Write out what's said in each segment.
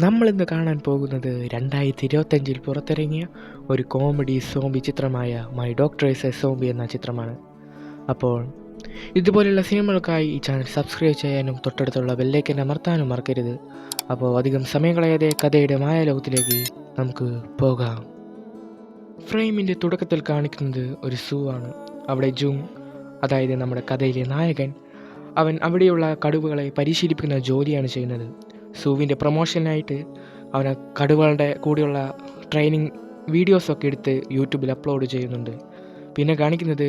നമ്മളിന്ന് കാണാൻ പോകുന്നത് 2025 പുറത്തിറങ്ങിയ ഒരു കോമഡി സോംബി ചിത്രമായ my doctor is A zombie എന്ന ചിത്രമാണ്. അപ്പോൾ ഇതുപോലെയുള്ള സിനിമകൾക്കായി ഈ ചാനൽ സബ്സ്ക്രൈബ് ചെയ്യാനും തൊട്ടടുത്തുള്ള ബെല്ലൈക്കൻ അമർത്താനും മറക്കരുത്. അപ്പോൾ അധികം സമയം കളയാതെ കഥയുടെ മായാലോകത്തിലേക്ക് നമുക്ക് പോകാം. ഫ്രെയിമിൻ്റെ തുടക്കത്തിൽ കാണിക്കുന്നത് ഒരു സൂ ആണ്. അവിടെ ജൂങ്, അതായത് നമ്മുടെ കഥയിലെ നായകൻ, അവൻ അവിടെയുള്ള കടുവകളെ പരിശീലിപ്പിക്കുന്ന ജോലിയാണ് ചെയ്യുന്നത്. സൂവിൻ്റെ പ്രൊമോഷനായിട്ട് അവൻ കടുവകളുടെ കൂടെയുള്ള ട്രെയിനിങ് വീഡിയോസൊക്കെ എടുത്ത് യൂട്യൂബിൽ അപ്ലോഡ് ചെയ്യുന്നുണ്ട്. പിന്നെ കാണിക്കുന്നത്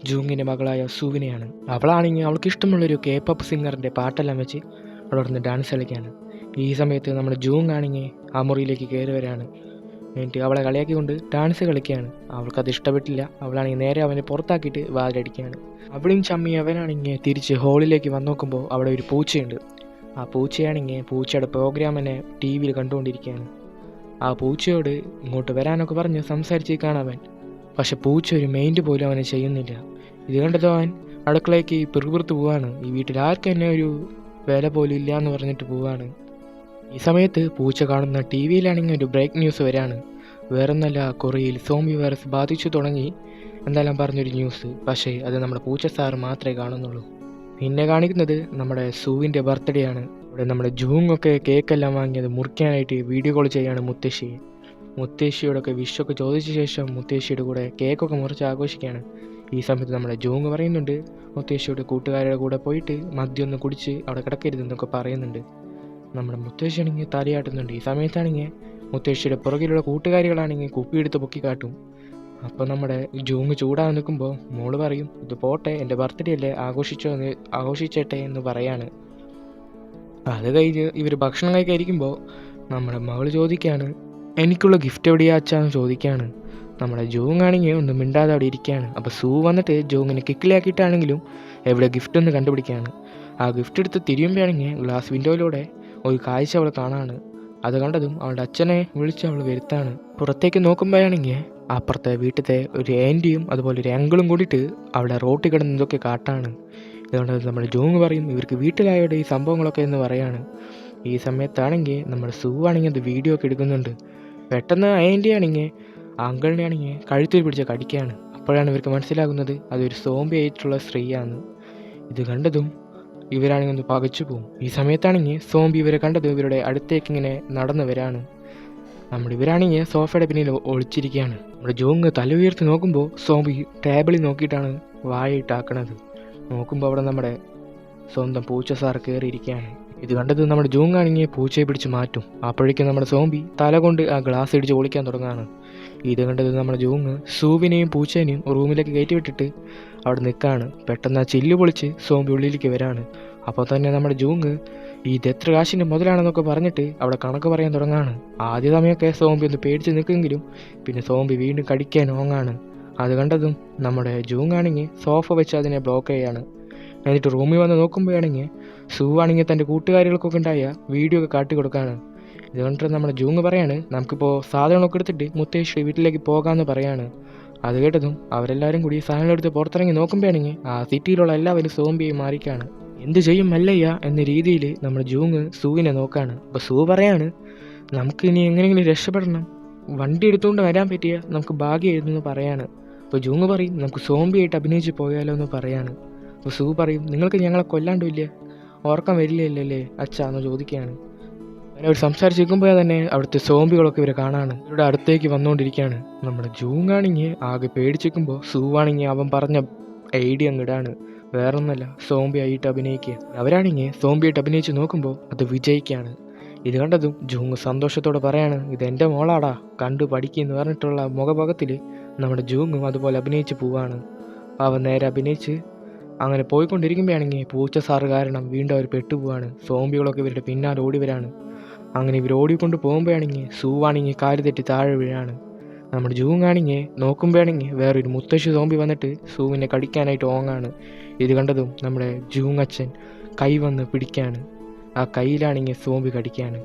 ജൂങ്ങിൻ്റെ മകളായ സൂവിനെയാണ്. അവളാണെങ്കിൽ അവൾക്ക് ഇഷ്ടമുള്ളൊരു K-pop സിംഗറിൻ്റെ പാട്ടെല്ലാം വെച്ച് അവിടെ നിന്ന് ഡാൻസ് കളിക്കുകയാണ്. ഈ സമയത്ത് നമ്മുടെ ജൂങ് ആണെങ്കിൽ ആ മുറിയിലേക്ക് കയറി വരാണ്. എന്നിട്ട് അവളെ കളിയാക്കിക്കൊണ്ട് ഡാൻസ് കളിക്കുകയാണ്. അവൾക്കത് ഇഷ്ടപ്പെട്ടില്ല. അവളാണെങ്കിൽ നേരെ അവനെ പുറത്താക്കിയിട്ട് വാതിലടിക്കുകയാണ്. അവിടെയും ചമ്മി അവനാണെങ്കിൽ തിരിച്ച് ഹോളിലേക്ക് വന്ന് നോക്കുമ്പോൾ അവിടെ ഒരു പൂച്ചയുണ്ട്. ആ പൂച്ചയാണെങ്കിൽ പൂച്ചയുടെ പ്രോഗ്രാമിനെ TV-യിൽ കണ്ടുകൊണ്ടിരിക്കുകയാണ്. ആ പൂച്ചയോട് ഇങ്ങോട്ട് വരാനൊക്കെ പറഞ്ഞ് സംസാരിച്ച് കാണാവൻ. പക്ഷെ പൂച്ച ഒരു മൈൻഡ് പോലും അവനെ ചെയ്യുന്നില്ല. ഇത് കണ്ടതോ അവൻ അടുക്കളയ്ക്ക് പിറുപിറുത്ത് പോവാണ്. ഈ വീട്ടിൽ ആർക്കും തന്നെ ഒരു വില പോലും ഇല്ല എന്ന് പറഞ്ഞിട്ട് പോവാണ്. ഈ സമയത്ത് പൂച്ച കാണുന്ന TV-യിലാണെങ്കിൽ ഒരു ബ്രേക്ക് ന്യൂസ് വരാണ്. വേറൊന്നല്ല, കൊറിയയിൽ സോംബി വൈറസ് ബാധിച്ചു തുടങ്ങി എന്തെല്ലാം പറഞ്ഞൊരു ന്യൂസ്. പക്ഷേ അത് നമ്മുടെ പൂച്ച സാറ് മാത്രമേ കാണുന്നുള്ളൂ. പിന്നെ കാണിക്കുന്നത് നമ്മുടെ സൂവിൻ്റെ ബർത്ത്ഡേ ആണ്. ഇവിടെ നമ്മുടെ ജൂങ്ങൊക്കെ കേക്കെല്ലാം വാങ്ങി അത് മുറിക്കാനായിട്ട് വീഡിയോ കോൾ ചെയ്യാണ് മുത്തശ്ശിയെ. മുത്തശ്ശിയോടൊക്കെ വിഷൊക്കെ ചോദിച്ച ശേഷം മുത്തശ്ശിയുടെ കൂടെ കേക്കൊക്കെ മുറിച്ച് ആഘോഷിക്കുകയാണ്. ഈ സമയത്ത് നമ്മുടെ ജൂങ് പറയുന്നുണ്ട് മുത്തശ്ശിയുടെ കൂട്ടുകാരുടെ കൂടെ പോയിട്ട് മദ്യമൊന്നും കുടിച്ച് അവിടെ കിടക്കരുതെന്നൊക്കെ പറയുന്നുണ്ട്. നമ്മുടെ മുത്തശ്ശിയാണെങ്കിൽ തലയാട്ടുന്നുണ്ട്. ഈ സമയത്താണെങ്കിൽ മുത്തശ്ശിയുടെ പുറകിലുള്ള കൂട്ടുകാരികളാണെങ്കിൽ കുപ്പിയെടുത്ത് പൊക്കി കാട്ടും. അപ്പോൾ നമ്മുടെ ജൂങ് ചൂടാൻ നിൽക്കുമ്പോൾ മോള് പറയും, ഇത് പോട്ടെ, എൻ്റെ ബർത്ത്ഡേ അല്ലേ, ആഘോഷിച്ചേട്ടെ എന്ന് പറയാണ്. അത് കഴിഞ്ഞ് ഇവർ ഭക്ഷണം കഴിക്കാതിരിക്കുമ്പോൾ നമ്മുടെ മകൾ ചോദിക്കുകയാണ്, എനിക്കുള്ള ഗിഫ്റ്റ് എവിടെയാ അച്ഛാന്ന് ചോദിക്കുകയാണ്. നമ്മുടെ ജൂങ് ആണെങ്കിൽ ഒന്നും മിണ്ടാതെ അവിടെ ഇരിക്കുകയാണ്. അപ്പോൾ സൂ വന്നിട്ട് ജൂങ്ങിനെ കിക്കിലാക്കിയിട്ടാണെങ്കിലും എവിടെ ഗിഫ്റ്റ് ഒന്ന് കണ്ടുപിടിക്കുകയാണ്. ആ ഗിഫ്റ്റ് എടുത്ത് തിരിയുമ്പോഴാണെങ്കിൽ ഗ്ലാസ് വിൻഡോയിലൂടെ ഒരു കാഴ്ച അവൾ കാണാണ്. അത് കണ്ടതും അവളുടെ അച്ഛനെ വിളിച്ച് അവൾ വരുത്താണ്. പുറത്തേക്ക് നോക്കുമ്പോഴാണെങ്കിൽ അപ്പുറത്തെ വീട്ടിലത്തെ ഒരു ആൻറ്റിയും അതുപോലെ ഒരു അങ്കിളും കൂടിയിട്ട് അവിടെ റോട്ടിൽ കിടന്നതൊക്കെ കാട്ടാണ്. ഇതുകൊണ്ട് നമ്മുടെ ജൂങ് പറയും ഇവർക്ക് വീട്ടിലായോടെ ഈ സംഭവങ്ങളൊക്കെ എന്ന് പറയാണ്. ഈ സമയത്താണെങ്കിൽ നമ്മുടെ സൂ ആണെങ്കിൽ അത് വീഡിയോ ഒക്കെ എടുക്കുന്നുണ്ട്. പെട്ടെന്ന് ആൻറ്റി ആണെങ്കിൽ ആ അങ്കിളിനെ ആണെങ്കിൽ കഴുത്തിൽ പിടിച്ച് കടിക്കുകയാണ്. അപ്പോഴാണ് ഇവർക്ക് മനസ്സിലാകുന്നത് അതൊരു സോംബി ആയിട്ടുള്ള സ്ത്രീയാണ്. ഇത് കണ്ടതും ഇവരാണെങ്കിൽ ഒന്ന് പകച്ചു പോകും. ഈ സമയത്താണെങ്കിൽ സോംബി ഇവരെ കണ്ടത് ഇവരുടെ അടുത്തേക്ക് ഇങ്ങനെ നടന്നു വരാണ്. ഇവരാണെങ്കിൽ സോഫയുടെ പിന്നിൽ ഒളിച്ചിരിക്കുകയാണ്. നമ്മുടെ ജൂങ് തല ഉയർത്തി നോക്കുമ്പോൾ സോംബി ടേബിളിൽ നോക്കിയിട്ടാണ് വായിട്ടാക്കണത്. നോക്കുമ്പോൾ അവിടെ നമ്മുടെ സ്വന്തം പൂച്ച സാർ കയറിയിരിക്കുകയാണ്. ഇത് കണ്ടത് നമ്മുടെ ജൂങ് ആണെങ്കിൽ പൂച്ചയെ പിടിച്ച് മാറ്റും. അപ്പോഴേക്കും നമ്മുടെ സോംബി തല കൊണ്ട് ആ ഗ്ലാസ് ഇടിച്ച് ഒളിക്കാൻ തുടങ്ങുകയാണ്. ഇത് കണ്ടത് നമ്മുടെ ജൂങ് സൂവിനെയും പൂച്ചേനെയും റൂമിലേക്ക് കയറ്റി വിട്ടിട്ട് അവിടെ നിൽക്കുകയാണ്. പെട്ടെന്ന് ആ ചില്ല് പൊളിച്ച് സോംബി ഉള്ളിലേക്ക് വരാണ്. അപ്പോൾ തന്നെ നമ്മുടെ ജൂങ് ഇത് എത്ര കാശിൻ്റെ മുതലാണെന്നൊക്കെ പറഞ്ഞിട്ട് അവിടെ കണക്ക് പറയാൻ തുടങ്ങാണ്. ആദ്യ സമയമൊക്കെ സോംബി ഒന്ന് പേടിച്ച് നിൽക്കുമെങ്കിലും പിന്നെ സോംബി വീണ്ടും കടിക്കാൻ ഓങ്ങാണ്. അത് കണ്ടതും നമ്മുടെ ജൂങ് ആണെങ്കിൽ സോഫ വെച്ച് അതിനെ ബ്ലോക്ക് ചെയ്യാണ്. എന്നിട്ട് റൂമിൽ വന്ന് നോക്കുമ്പോഴാണെങ്കിൽ സൂ ആണെങ്കിൽ തൻ്റെ കൂട്ടുകാരികൾക്കൊക്കെ ഉണ്ടായ വീഡിയോ ഒക്കെ കാട്ടി കൊടുക്കുകയാണ്. ഇതുകൊണ്ട് നമ്മുടെ ജൂങ് പറയാണ് നമുക്കിപ്പോൾ സാധനങ്ങളൊക്കെ എടുത്തിട്ട് മുത്തശ്ശി വീട്ടിലേക്ക് പോകാമെന്ന് പറയാണ്. അത് കേട്ടതും അവരെല്ലാവരും കൂടി സാധനങ്ങളെടുത്ത് പുറത്തിറങ്ങി നോക്കുമ്പോഴാണെങ്കിൽ ആ സിറ്റിയിലുള്ള എല്ലാവരും സോംബിയായി മാറിക്കാണ്. എന്ത് ചെയ്യും മല്ലയ്യ എന്ന രീതിയിൽ നമ്മുടെ ജൂങ് സൂവിനെ നോക്കാണ്. അപ്പോൾ സൂ പറയാണ് നമുക്ക് ഇനി എങ്ങനെയെങ്കിലും രക്ഷപ്പെടണം, വണ്ടി എടുത്തുകൊണ്ട് വരാൻ പറ്റിയ നമുക്ക് ഭാഗ്യമായിരുന്നു പറയാണ്. അപ്പോൾ ജൂങ് പറയും നമുക്ക് സോംബിയായിട്ട് അഭിനയിച്ച് പോയാലോ എന്ന് പറയാണ്. അപ്പോൾ സൂ പറയും നിങ്ങൾക്ക് ഞങ്ങളെ കൊല്ലാണ്ടില്ല, ഓർക്കാൻ വരില്ലല്ലേ അച്ഛാ എന്ന് ചോദിക്കുകയാണ്. അങ്ങനെ അവർ സംസാരിച്ചിരിക്കുമ്പോൾ തന്നെ അവിടുത്തെ സോംബികളൊക്കെ ഇവരെ കാണാണ്. ഇവരുടെ അടുത്തേക്ക് വന്നുകൊണ്ടിരിക്കുകയാണ്. നമ്മുടെ ജൂങ് ആണെങ്കിൽ ആകെ പേടിച്ചിരിക്കുമ്പോൾ സൂ ആണെങ്കിൽ അവൻ പറഞ്ഞ ഐഡിയ അങ്ങിടാണ്. വേറൊന്നല്ല, സോംബി ആയിട്ട് അഭിനയിക്കുക. അവരാണെങ്കിൽ സോംബി ആയിട്ട് അഭിനയിച്ച് നോക്കുമ്പോൾ അത് വിജയിക്കുകയാണ്. ഇത് കണ്ടതും ജൂങ് സന്തോഷത്തോടെ പറയാണ് ഇത് എൻ്റെ മോളാടാ, കണ്ടു പഠിക്കുമെന്ന് പറഞ്ഞിട്ടുള്ള മുഖഭാഗത്തിൽ നമ്മുടെ ജൂങ്ങും അതുപോലെ അഭിനയിച്ച് പോവാണ്. അവൻ നേരെ അഭിനയിച്ച് അങ്ങനെ പോയിക്കൊണ്ടിരിക്കുമ്പോഴാണെങ്കിൽ പൂച്ച സാറ് കാരണം വീണ്ടും അവർ പെട്ടുപോവാണ്. സോംബികളൊക്കെ ഇവരുടെ പിന്നാലെ ഓടി വരാണ്. അങ്ങനെ ഇവർ ഓടിക്കൊണ്ട് പോകുമ്പോഴാണെങ്കിൽ സൂ ആണെങ്കിൽ കാല് തെറ്റി താഴെ വീഴാണ്. നമ്മുടെ ജൂങ് ആണെങ്കിൽ നോക്കുമ്പോഴാണെങ്കിൽ വേറൊരു മുത്തശ്ശി സോംബി വന്നിട്ട് സൂവിനെ കടിക്കാനായിട്ട് ഓങ്ങാണ്. ഇത് കണ്ടതും നമ്മുടെ ജൂങ് അച്ഛൻ കൈ വന്ന് പിടിക്കാണ്. ആ കയ്യിലാണെങ്കിൽ സോംബി കടിക്കുകയാണ്.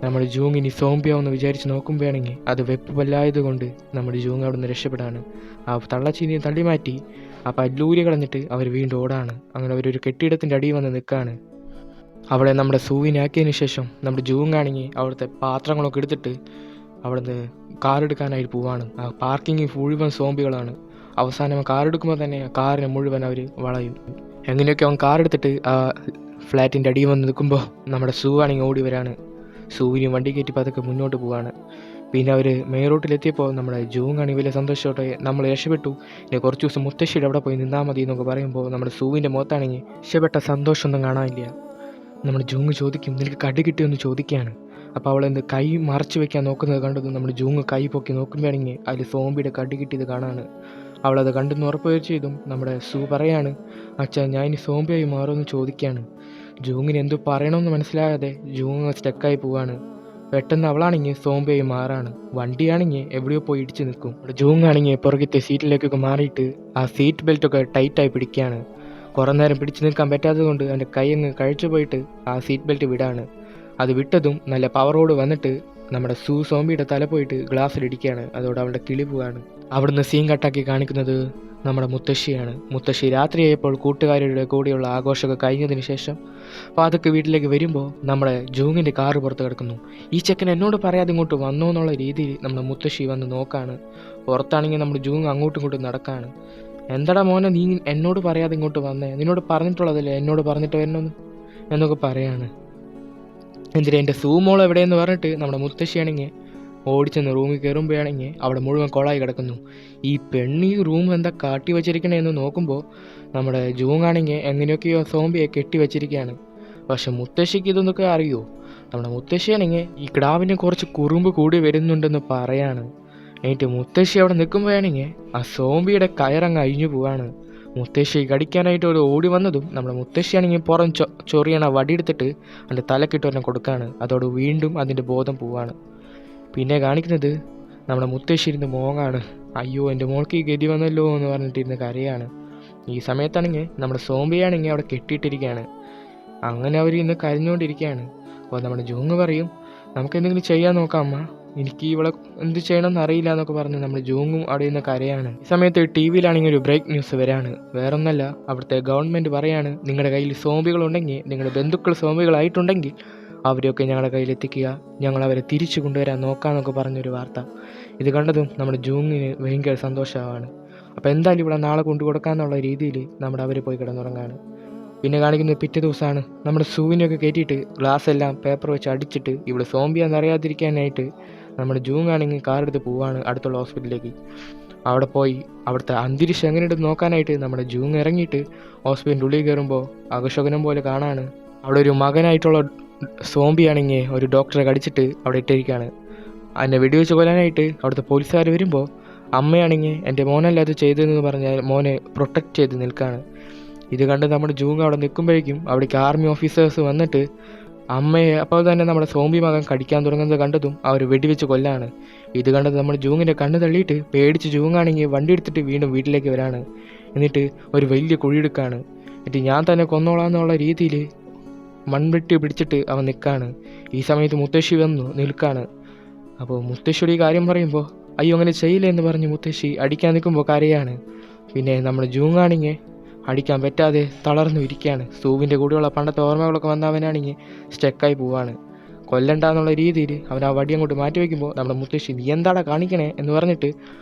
നമ്മുടെ ജൂങ് ഇനി സോംബിയാവെന്ന് വിചാരിച്ച് നോക്കുമ്പോഴാണെങ്കിൽ അത് വെപ്പ് പല്ലായത് കൊണ്ട് നമ്മുടെ ജൂങ് അവിടെ നിന്ന് രക്ഷപ്പെടാണ്. ആ തള്ളച്ചീനിയെ തള്ളി മാറ്റി ആ പല്ലൂരി കളഞ്ഞിട്ട് അവർ വീണ്ടും ഓടാണ്. അങ്ങനെ അവരൊരു കെട്ടിടത്തിൻ്റെ അടിയിൽ വന്ന് നിൽക്കുകയാണ്. അവളെ നമ്മുടെ സൂവിനെ ആക്കിയതിന് ശേഷം നമ്മുടെ ജൂങ് ആണെങ്കിൽ അവിടുത്തെ പാത്രങ്ങളൊക്കെ എടുത്തിട്ട് അവിടുന്ന് കാർ എടുക്കാനായിട്ട് പോവാണ്. ആ പാർക്കിങ്ങിൽ മുഴുവൻ സോംബികളാണ്. അവസാനം കാർ എടുക്കുമ്പോൾ തന്നെ ആ കാറിനെ മുഴുവൻ അവർ വളയും. എങ്ങനെയൊക്കെ അവൻ കാർ എടുത്തിട്ട് ആ ഫ്ലാറ്റിൻ്റെ അടിയിൽ വന്ന് നിൽക്കുമ്പോൾ നമ്മുടെ സൂ ആണെങ്കിൽ ഓടി വരാണ്. സൂവിന് വണ്ടി കയറ്റി പതുക്കെ മുന്നോട്ട് പോവാണ്. പിന്നെ അവർ മെയിൻ റോട്ടിലെത്തിയപ്പോൾ നമ്മുടെ ജൂങ് ആണെങ്കിൽ വലിയ സന്തോഷത്തോടെ നമ്മൾ രക്ഷപ്പെട്ടു, ഇനി കുറച്ച് ദിവസം മുത്തശ്ശിയുടെ അവിടെ പോയി നിന്നാൽ മതി എന്നൊക്കെ പറയുമ്പോൾ നമ്മുടെ സൂവിൻ്റെ മുഖത്താണെങ്കിൽ രക്ഷപ്പെട്ട സന്തോഷമൊന്നും കാണാനില്ല. നമ്മുടെ ജൂങ് ചോദിക്കും, നിനക്ക് കടി കിട്ടിയെന്ന് ചോദിക്കുകയാണ്. അപ്പോൾ അവളെന്ത് കൈ മറച്ച് വെക്കാൻ നോക്കുന്നത് കണ്ടതും നമ്മുടെ ജൂങ് കൈ പൊക്കി നോക്കുമ്പോഴാണെങ്കിൽ അതിൽ സോംബിയുടെ കടി കിട്ടിയത് കാണാണ്. അവളത് കണ്ടെന്ന് ഉറപ്പ് ചെയ്തും നമ്മുടെ സൂ പറയാണ്, അച്ഛാ ഞാൻ ഇനി സോംബിയായി മാറുമെന്ന് ചോദിക്കുകയാണ്. ജൂങ്ങിന് എന്തു പറയണമെന്ന് മനസ്സിലാകാതെ ജൂങ് സ്റ്റക്കായി പോവാണ്. പെട്ടെന്ന് അവളാണെങ്കിൽ സോംബിയായി മാറാണ്. വണ്ടിയാണെങ്കിൽ എവിടെയോ പോയി ഇടിച്ച് നിൽക്കും. ജൂങ് ആണെങ്കിൽ പുറകത്തെ സീറ്റിലേക്കൊക്കെ മാറിയിട്ട് ആ സീറ്റ് ബെൽറ്റൊക്കെ ടൈറ്റായി പിടിക്കുകയാണ്. കുറേ നേരം പിടിച്ചു നിൽക്കാൻ പറ്റാത്തത് കൊണ്ട് എൻ്റെ കൈ അങ്ങ് കഴിച്ചു പോയിട്ട് ആ സീറ്റ് ബെൽറ്റ് വിടാണ്. അത് വിട്ടതും നല്ല പവറോട് വന്നിട്ട് നമ്മുടെ സോംബിയുടെ തല പോയിട്ട് ഗ്ലാസ്സിലിടിക്കുകയാണ്. അതോടെ അവളുടെ കിളി പോവാണ്. അവിടുന്ന് സീൻ കട്ടാക്കി കാണിക്കുന്നത് നമ്മുടെ മുത്തശ്ശിയാണ്. മുത്തശ്ശി രാത്രിയായപ്പോൾ കൂട്ടുകാരുടെ കൂടെയുള്ള ആഘോഷമൊക്കെ കഴിഞ്ഞതിന് ശേഷം അതൊക്കെ വീട്ടിലേക്ക് വരുമ്പോൾ നമ്മുടെ ജൂങ്ങിൻ്റെ കാറ് പുറത്ത് കിടക്കുന്നു. ഈ ചെക്കൻ എന്നോട് പറയാതെ ഇങ്ങോട്ട് വന്നോ എന്നുള്ള രീതിയിൽ നമ്മുടെ മുത്തശ്ശി വന്ന് നോക്കാണ്. പുറത്താണെങ്കിൽ നമ്മുടെ ജൂങ് അങ്ങോട്ടും ഇങ്ങോട്ടും നടക്കാണ്. എന്താടാ മോനെ നീ എന്നോട് പറയാതെ ഇങ്ങോട്ട് വന്നേ, നിന്നോട് പറഞ്ഞിട്ടുള്ളതല്ലേ എന്നോട് പറഞ്ഞിട്ട് വരണമെന്ന് എന്നൊക്കെ പറയാണ്. എന്തിനാ എൻ്റെ സൂമോൾ എവിടെയെന്ന് പറഞ്ഞിട്ട് നമ്മുടെ മുത്തശ്ശിയാണെങ്കിൽ ഓടിച്ചെന്ന് റൂമിൽ കയറുമ്പോഴാണെങ്കിൽ അവിടെ മുഴുവൻ കൊളായി കിടക്കുന്നു. ഈ പെണ്ണി റൂം എന്താ കാട്ടി വെച്ചിരിക്കണേന്ന് നോക്കുമ്പോൾ നമ്മുടെ ജൂങ്ങാണെങ്കിൽ എങ്ങനെയൊക്കെയോ സോംബിയെ കെട്ടി വെച്ചിരിക്കുകയാണ്. പക്ഷെ മുത്തശ്ശിക്ക് ഇതൊന്നൊക്കെ അറിയുമോ? നമ്മുടെ മുത്തശ്ശിയാണെങ്കിൽ ഈ കിടാവിനെ കുറച്ച് കുറുമ്പ് കൂടി വരുന്നുണ്ടെന്ന് പറയാണ്. എന്നിട്ട് മുത്തശ്ശി അവിടെ നിൽക്കുമ്പോഴാണെങ്കിൽ ആ സോംബിയുടെ കയറങ്ങ് അഴിഞ്ഞു പോവാണ്. മുത്തശ്ശി കടിക്കാനായിട്ട് ഒരു ഓടി വന്നതും നമ്മുടെ മുത്തശ്ശിയാണെങ്കിൽ പുറം ചൊറിയണ വടിയെടുത്തിട്ട് അതിൻ്റെ തലക്കിട്ട് തന്നെ കൊടുക്കുകയാണ്. അതോട് വീണ്ടും അതിൻ്റെ ബോധം പോവാണ്. പിന്നെ കാണിക്കുന്നത് നമ്മുടെ മുത്തശ്ശി ഇരുന്ന് മോങ്ങാണ്. അയ്യോ എൻ്റെ മോൾക്ക് ഈ ഗതി വന്നല്ലോ എന്ന് പറഞ്ഞിട്ടിരുന്ന് കരയാണ്. ഈ സമയത്താണെങ്കിൽ നമ്മുടെ സോംബിയാണെങ്കിൽ അവിടെ കെട്ടിയിട്ടിരിക്കുകയാണ്. അങ്ങനെ അവർ ഇന്ന് കരഞ്ഞുകൊണ്ടിരിക്കുകയാണ്. അപ്പോൾ നമ്മുടെ ജൂങ് പറയും, നമുക്ക് എന്തെങ്കിലും ചെയ്യാൻ നോക്കാം അമ്മ, എനിക്ക് ഇവളെ എന്ത് ചെയ്യണമെന്ന് അറിയില്ല എന്നൊക്കെ പറഞ്ഞ് നമ്മുടെ ജൂങ്ങും അവിടെ നിന്ന് കരയാണ്. ഈ സമയത്ത് ടി വിയിലാണെങ്കിൽ ഒരു ബ്രേക്ക് ന്യൂസ് വരാണ്. വേറൊന്നല്ല, അവിടുത്തെ ഗവൺമെൻറ് പറയാണ്, നിങ്ങളുടെ കയ്യിൽ സോംബികളുണ്ടെങ്കിൽ, നിങ്ങളുടെ ബന്ധുക്കൾ സോംബികളായിട്ടുണ്ടെങ്കിൽ അവരെയൊക്കെ ഞങ്ങളുടെ കയ്യിലെത്തിക്കുക, ഞങ്ങൾ അവരെ തിരിച്ചു കൊണ്ടുവരാൻ നോക്കാമെന്നൊക്കെ പറഞ്ഞൊരു വാർത്ത. ഇത് കണ്ടതും നമ്മുടെ ജൂങ്ങിന് ഭയങ്കര സന്തോഷമാണ്. അപ്പോൾ എന്തായാലും ഇവിടെ നാളെ കൊണ്ടു കൊടുക്കാമെന്നുള്ള രീതിയിൽ നമ്മുടെ അവർ പോയി കിടന്നുറങ്ങാണ്. പിന്നെ കാണിക്കുന്നത് പിറ്റേ ദിവസമാണ്. നമ്മുടെ സൂവിനെയൊക്കെ കയറ്റിയിട്ട് ഗ്ലാസ് എല്ലാം പേപ്പർ വെച്ച് അടിച്ചിട്ട് ഇവിടെ സോംബിയാന്ന് അറിയാതിരിക്കാനായിട്ട് നമ്മുടെ ജൂങ് ആണെങ്കിൽ കാറെടുത്ത് പോവാണ് അടുത്തുള്ള ഹോസ്പിറ്റലിലേക്ക്. അവിടെ പോയി അവിടുത്തെ അന്തരീക്ഷം എങ്ങനെയുണ്ടെന്ന് നോക്കാനായിട്ട് നമ്മുടെ ജൂങ് ഇറങ്ങിയിട്ട് ഹോസ്പിറ്റലിൻ്റെ ഉള്ളിൽ കയറുമ്പോൾ അകശകനം പോലെ കാണാണ്. അവിടെ ഒരു മകനായിട്ടുള്ള സോംബിയാണെങ്കിൽ ഒരു ഡോക്ടറെ കടിച്ചിട്ട് അവിടെ ഇട്ടിരിക്കുകയാണ്. അതിനെ വെടിവെച്ച് കൊല്ലാനായിട്ട് അവിടുത്തെ പോലീസുകാർ വരുമ്പോൾ അമ്മയാണെങ്കിൽ എൻ്റെ മോനല്ല അത് ചെയ്തതെന്ന് പറഞ്ഞാൽ മോനെ പ്രൊട്ടക്റ്റ് ചെയ്ത് നിൽക്കുകയാണ്. ഇത് കണ്ട് നമ്മുടെ ജൂങ് അവിടെ നിൽക്കുമ്പോഴേക്കും അവിടേക്ക് ആർമി ഓഫീസേഴ്സ് വന്നിട്ട് അമ്മയെ അപ്പോൾ തന്നെ നമ്മുടെ സോംബി മകൻ കടിക്കാൻ തുടങ്ങുന്നത് കണ്ടതും അവർ വെടിവെച്ച് കൊല്ലാണ്. ഇത് കണ്ടത് നമ്മുടെ ജൂങ്ങിൻ്റെ കണ്ണ് തള്ളിയിട്ട് പേടിച്ച് ജൂങ്ങാണെങ്കിൽ വണ്ടി എടുത്തിട്ട് വീണ്ടും വീട്ടിലേക്ക് വരാണ്. എന്നിട്ട് ഒരു വലിയ കുഴിയെടുക്കുകയാണ്. എന്നിട്ട് ഞാൻ തന്നെ കൊന്നോളാന്നുള്ള രീതിയിൽ മൺവെട്ടി പിടിച്ചിട്ട് അവൻ നിൽക്കുകയാണ്. ഈ സമയത്ത് മുത്തശ്ശി വന്നു നിൽക്കുകയാണ്. അപ്പോൾ മുത്തശ്ശിയുടെ ഈ കാര്യം പറയുമ്പോൾ അയ്യോ അങ്ങനെ ചെയ്യില്ല എന്ന് പറഞ്ഞ് മുത്തശ്ശി അടിക്കാൻ നിൽക്കുമ്പോൾ കരയാണ്. പിന്നെ നമ്മുടെ ജൂങ്ങാണെങ്കിൽ അടിക്കാൻ പറ്റാതെ തളർന്നു ഇരിക്കുകയാണ്. സൂവിൻ്റെ കൂടെയുള്ള പണ്ടത്തെ ഓർമ്മകളൊക്കെ വന്നവനാണെങ്കിൽ സ്റ്റക്കായി പോവാണ്. കൊല്ലണ്ടെന്നുള്ള രീതിയിൽ അവൻ ആ വടി അങ്ങോട്ട് മാറ്റി വയ്ക്കുമ്പോൾ നമ്മുടെ മുത്തശ്ശി നീ എന്താടാ കാണിക്കണേ എന്ന് പറഞ്ഞിട്ട്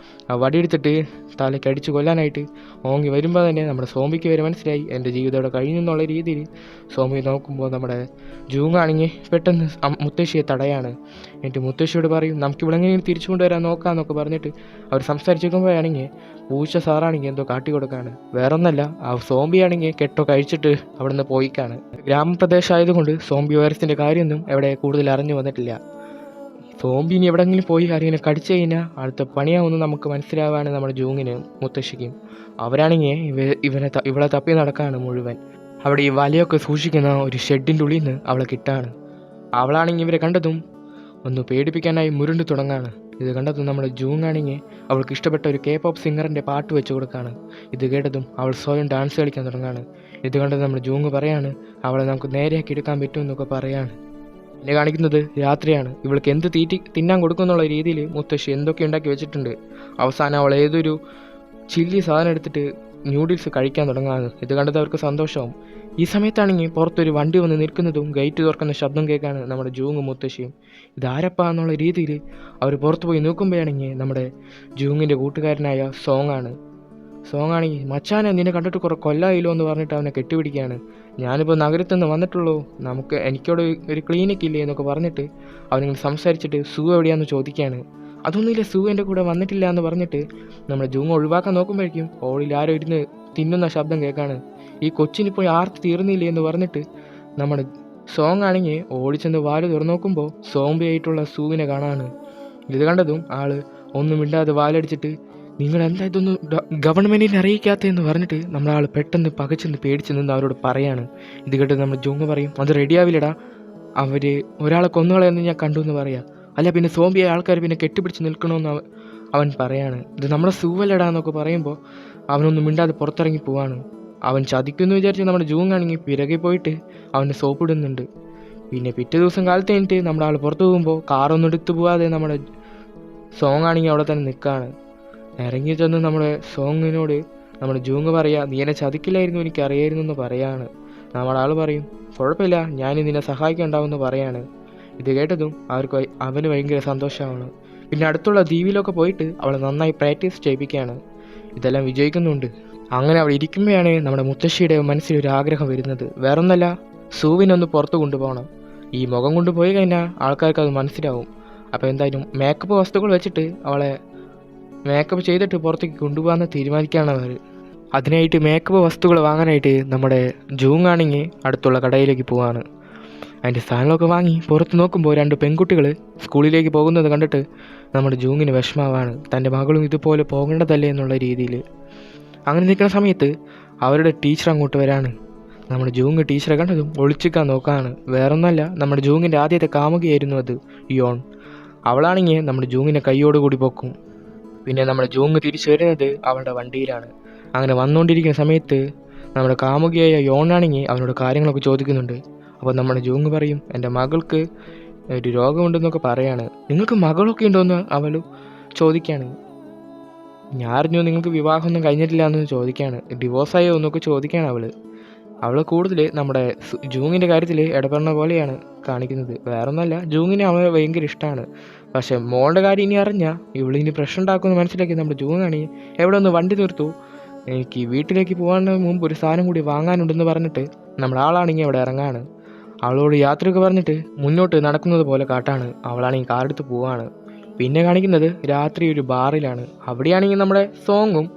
ആ വടിയെടുത്തിട്ട് തലയ്ക്ക് അടിച്ച് കൊല്ലാനായിട്ട് ഓങ്ങി വരുമ്പോൾ തന്നെ നമ്മുടെ സോംബിക്ക് വരെ മനസ്സിലായി എൻ്റെ ജീവിതം അവിടെ കഴിഞ്ഞു എന്നുള്ള രീതിയിൽ സോംബി നോക്കുമ്പോൾ നമ്മുടെ ജൂങ്ങാണെങ്കിൽ പെട്ടെന്ന് മുത്തശ്ശിയെ തടയാണ്. എന്നിട്ട് മുത്തശ്ശിയോട് പറയും നമുക്കിവിടെ എങ്ങനെയും തിരിച്ചു കൊണ്ടുവരാൻ നോക്കാമെന്നൊക്കെ പറഞ്ഞിട്ട് അവർ സംസാരിച്ചിരിക്കുമ്പോഴാണെങ്കിൽ പൂച്ച സാറാണെങ്കിൽ എന്തോ കാട്ടി കൊടുക്കുകയാണ്. വേറൊന്നല്ല, ആ സോംബിയാണെങ്കിൽ കെട്ടോ കഴിച്ചിട്ട് അവിടെ നിന്ന് പോയിക്കാണ്. ഗ്രാമപ്രദേശമായതുകൊണ്ട് സോംബി വൈറസിൻ്റെ കാര്യമൊന്നും എവിടെ കൂടുതൽ അറിഞ്ഞു വന്നിട്ടില്ല. സോംബി ഇനി എവിടെയെങ്കിലും പോയി ആരെങ്കിലും കടിച്ചു കഴിഞ്ഞാൽ അടുത്ത പണിയാവുമെന്ന് നമുക്ക് മനസ്സിലാവാണ് നമ്മുടെ ജൂങ്ങിനും മുത്തശ്ശിക്കും. അവരാണെങ്കിൽ ഇവളെ തപ്പി നടക്കാണ് മുഴുവൻ. അവിടെ ഈ വലയൊക്കെ സൂക്ഷിക്കുന്ന ഒരു ഷെഡിൻ്റെ ഉള്ളിൽ നിന്ന് അവളെ കിട്ടാണ്. അവളാണെങ്കിൽ ഇവരെ കണ്ടതും ഒന്ന് പേടിപ്പിക്കാനായി മുരുണ്ട് തുടങ്ങാണ്. ഇത് കണ്ടതും നമ്മുടെ ജൂങ്ങാണെങ്കിൽ അവൾക്ക് ഇഷ്ടപ്പെട്ട ഒരു K-pop സിംഗറിൻ്റെ പാട്ട് വെച്ച് കൊടുക്കുകയാണ്. ഇത് കേട്ടതും അവൾ സ്വയം ഡാൻസ് കളിക്കാൻ തുടങ്ങാണ്. ഇത് കണ്ടത് നമ്മുടെ ജൂങ് പറയാണ് അവളെ നമുക്ക് നേരെയാക്കി എടുക്കാൻ പറ്റുമെന്നൊക്കെ പറയാണ്. പിന്നെ കാണിക്കുന്നത് രാത്രിയാണ്. ഇവൾക്ക് എന്ത് തിന്നാൻ കൊടുക്കുമെന്നുള്ള രീതിയിൽ മുത്തശ്ശി എന്തൊക്കെ ഉണ്ടാക്കി വെച്ചിട്ടുണ്ട്. അവസാനം അവൾ ഏതൊരു ചില്ലി സാധനം എടുത്തിട്ട് ന്യൂഡിൽസ് കഴിക്കാൻ തുടങ്ങാണ്. ഇത് കണ്ടത് അവർക്ക് സന്തോഷവും. ഈ സമയത്താണെങ്കിൽ പുറത്തൊരു വണ്ടി വന്ന് നിൽക്കുന്നതും ഗേറ്റ് തുറക്കുന്ന ശബ്ദം കേൾക്കാണ് നമ്മുടെ ജൂങ്ങും മുത്തശ്ശിയും. ഇതാരപ്പാ എന്നുള്ള രീതിയിൽ അവർ പുറത്ത് പോയി നോക്കുമ്പോഴാണെങ്കിൽ നമ്മുടെ ജൂങ്ങിൻ്റെ കൂട്ടുകാരനായ സോങ് ആണെങ്കിൽ മച്ചാനെ നിന്നെ കണ്ടിട്ട് കുറേ കൊല്ലായില്ലോ എന്ന് പറഞ്ഞിട്ട് അവനെ കെട്ടിപ്പിടിക്കുകയാണ്. ഞാനിപ്പോൾ നഗരത്തിൽ നിന്ന് വന്നിട്ടുള്ളൂ, എനിക്കവിടെ ഒരു ക്ലിനിക്ക് ഇല്ലേ എന്നൊക്കെ പറഞ്ഞിട്ട് അവനിങ്ങനെ സംസാരിച്ചിട്ട് സൂ എവിടെയാണെന്ന് ചോദിക്കുകയാണ്. അതൊന്നുമില്ല, സൂ എൻ്റെ കൂടെ വന്നിട്ടില്ല എന്ന് പറഞ്ഞിട്ട് നമ്മുടെ ജൂങ് ഒഴിവാക്കാൻ നോക്കുമ്പോഴേക്കും ഹോളിൽ ആരോ ഇരുന്ന് തിന്നുന്ന ശബ്ദം കേൾക്കാണ്. ഈ കൊച്ചിനിപ്പോൾ ആർത്ത് തീർന്നില്ലേ എന്ന് പറഞ്ഞിട്ട് നമ്മുടെ സോങ് ആണെങ്കിൽ ഓടിച്ചെന്ന് വാല് തുറന്നു നോക്കുമ്പോൾ സോംബി ആയിട്ടുള്ള സൂവിനെ കാണാണ്. ഇത് കണ്ടതും ആള് ഒന്നും മിണ്ടാതെ വാലടിച്ചിട്ട് നിങ്ങൾ എന്താ ഇതൊന്നും ഗവൺമെൻറ്റിനെ അറിയിക്കാത്തതെന്ന് പറഞ്ഞിട്ട് നമ്മളാൾ പെട്ടെന്ന് പകച്ചെന്ന് പേടിച്ച് നിന്ന് അവരോട് പറയാണ്. ഇത് കേട്ട് നമ്മുടെ ജൂങ് പറയും, അത് റെഡിയാവില്ലടാ, അവർ ഒരാളെ കൊന്നുകളയെന്ന് ഞാൻ കണ്ടു എന്ന് പറയാം, അല്ല പിന്നെ സോംബിയായ ആൾക്കാർ പിന്നെ കെട്ടിപ്പിടിച്ച് നിൽക്കണമെന്ന് അവൻ പറയാണ്. ഇത് നമ്മുടെ സൂവല്ലടാ എന്നൊക്കെ പറയുമ്പോൾ അവനൊന്നും മിണ്ടാതെ പുറത്തിറങ്ങി പോവാണ്. അവൻ ചതിക്കുമെന്ന് വിചാരിച്ച് നമ്മുടെ ജൂങ് ആണെങ്കിൽ പിറകെ പോയിട്ട് അവൻ്റെ സോപ്പിടുന്നുണ്ട്. പിന്നെ പിറ്റേ ദിവസം കാലത്ത് കഴിഞ്ഞിട്ട് നമ്മുടെ ആൾ പുറത്ത് പോകുമ്പോൾ കാറൊന്നും എടുത്തു പോവാതെ നമ്മുടെ സോങ് ആണെങ്കിൽ അവിടെ തന്നെ നിൽക്കുകയാണ്. ഇറങ്ങി ചെന്ന് നമ്മുടെ സോങ്ങിനോട് നമ്മുടെ ജൂങ് പറയാ, നീ എന്നെ ചതിക്കില്ലായിരുന്നു, എനിക്ക് അറിയായിരുന്നു എന്ന് പറയാണ്. നമ്മുടെ ആൾ പറയും, കുഴപ്പമില്ല, ഞാൻ നിന്നെ സഹായിക്കാനുണ്ടാവുമെന്ന് പറയാണ്. ഇത് കേട്ടതും അവന് ഭയങ്കര സന്തോഷമാണ്. പിന്നെ അടുത്തുള്ള ദ്വീപിലൊക്കെ പോയിട്ട് അവളെ നന്നായി പ്രാക്ടീസ് ചെയ്യിപ്പിക്കുകയാണ്. ഇതെല്ലാം വിജയിക്കുന്നുണ്ട്. അങ്ങനെ അവിടെ ഇരിക്കുമ്പോഴാണ് നമ്മുടെ മുത്തശ്ശിയുടെ മനസ്സിലൊരു ആഗ്രഹം വരുന്നത്. വേറൊന്നല്ല, സൂവിനൊന്ന് പുറത്ത് കൊണ്ടുപോകണം. ഈ മുഖം കൊണ്ടുപോയി കഴിഞ്ഞാൽ ആൾക്കാർക്ക് അത് മനസ്സിലാവും. അപ്പോൾ എന്തായാലും മേക്കപ്പ് വസ്തുക്കൾ വെച്ചിട്ട് അവളെ മേക്കപ്പ് ചെയ്തിട്ട് പുറത്തേക്ക് കൊണ്ടുപോകാമെന്ന് തീരുമാനിക്കുകയാണ് അവർ. അതിനായിട്ട് മേക്കപ്പ് വസ്തുക്കൾ വാങ്ങാനായിട്ട് നമ്മുടെ ജൂങ് ആണെങ്കിൽ അടുത്തുള്ള കടയിലേക്ക് പോവാണ്. അതിൻ്റെ സാധനങ്ങളൊക്കെ വാങ്ങി പുറത്ത് നോക്കുമ്പോൾ 2 പെൺകുട്ടികൾ സ്കൂളിലേക്ക് പോകുന്നത് കണ്ടിട്ട് നമ്മുടെ ജൂങ്ങിന് വിഷമമാണ്. തൻ്റെ മകളും ഇതുപോലെ പോകേണ്ടതല്ലേ എന്നുള്ള രീതിയിൽ. അങ്ങനെ നിൽക്കുന്ന സമയത്ത് അവരുടെ ടീച്ചർ അങ്ങോട്ട് വരാണ്. നമ്മുടെ ജൂങ് ടീച്ചറെ കണ്ടതും ഒളിച്ചിക്കാൻ നോക്കാണ്. വേറൊന്നല്ല, നമ്മുടെ ജൂങ്ങിൻ്റെ ആദ്യത്തെ കാമുകയായിരുന്നു അത്, യോൺ. അവളാണെങ്കിൽ നമ്മുടെ ജൂങ്ങിനെ കൈയോടുകൂടി പൊക്കും. പിന്നെ നമ്മുടെ ജൂങ് തിരിച്ചു വരുന്നത് അവളുടെ വണ്ടിയിലാണ്. അങ്ങനെ വന്നുകൊണ്ടിരിക്കുന്ന സമയത്ത് നമ്മുടെ കാമുകിയായ യോണാണെങ്കിൽ അവനോട് കാര്യങ്ങളൊക്കെ ചോദിക്കുന്നുണ്ട്. അപ്പോൾ നമ്മുടെ ജൂങ് പറയും, എൻ്റെ മകൾക്ക് ഒരു രോഗമുണ്ടെന്നൊക്കെ പറയാണ്. നിങ്ങൾക്ക് മകളൊക്കെ ഉണ്ടോയെന്ന് അവൾ ചോദിക്കുകയാണ്. ഞാൻ അറിഞ്ഞു നിങ്ങൾക്ക് വിവാഹമൊന്നും കഴിഞ്ഞിട്ടില്ല എന്ന് ചോദിക്കുകയാണ്. ഡിവോഴ്സായോ എന്നൊക്കെ ചോദിക്കുകയാണ് അവൾ കൂടുതൽ നമ്മുടെ ജൂങ്ങിൻ്റെ കാര്യത്തിൽ ഇടപെടുന്ന പോലെയാണ് കാണിക്കുന്നത്. വേറൊന്നല്ല, ജൂങ്ങിനെ അവന് ഭയങ്കര ഇഷ്ടമാണ്. പക്ഷേ മോളുടെ കാര്യം ഇനി അറിഞ്ഞാൽ ഇവളിനി പ്രശ്നം ഉണ്ടാക്കുമെന്ന് മനസ്സിലാക്കി നമ്മുടെ ജൂങ്ങാണെങ്കിൽ എവിടെ ഒന്ന് വണ്ടി തീർത്തു, എനിക്ക് വീട്ടിലേക്ക് പോകാൻ മുമ്പ് ഒരു സാധനം കൂടി വാങ്ങാനുണ്ടെന്ന് പറഞ്ഞിട്ട് നമ്മുടെ ആളാണെങ്കിൽ അവിടെ ഇറങ്ങാണ്. അവളോട് യാത്രയൊക്കെ പറഞ്ഞിട്ട് മുന്നോട്ട് നടക്കുന്നത് പോലെ കാട്ടാണ്. അവളാണെങ്കിൽ കാറെടുത്ത് പോവാണ്. പിന്നെ കാണിക്കുന്നത് രാത്രി ഒരു ബാറിലാണ്. അവിടെയാണെങ്കിൽ നമ്മുടെ സോങ്ങും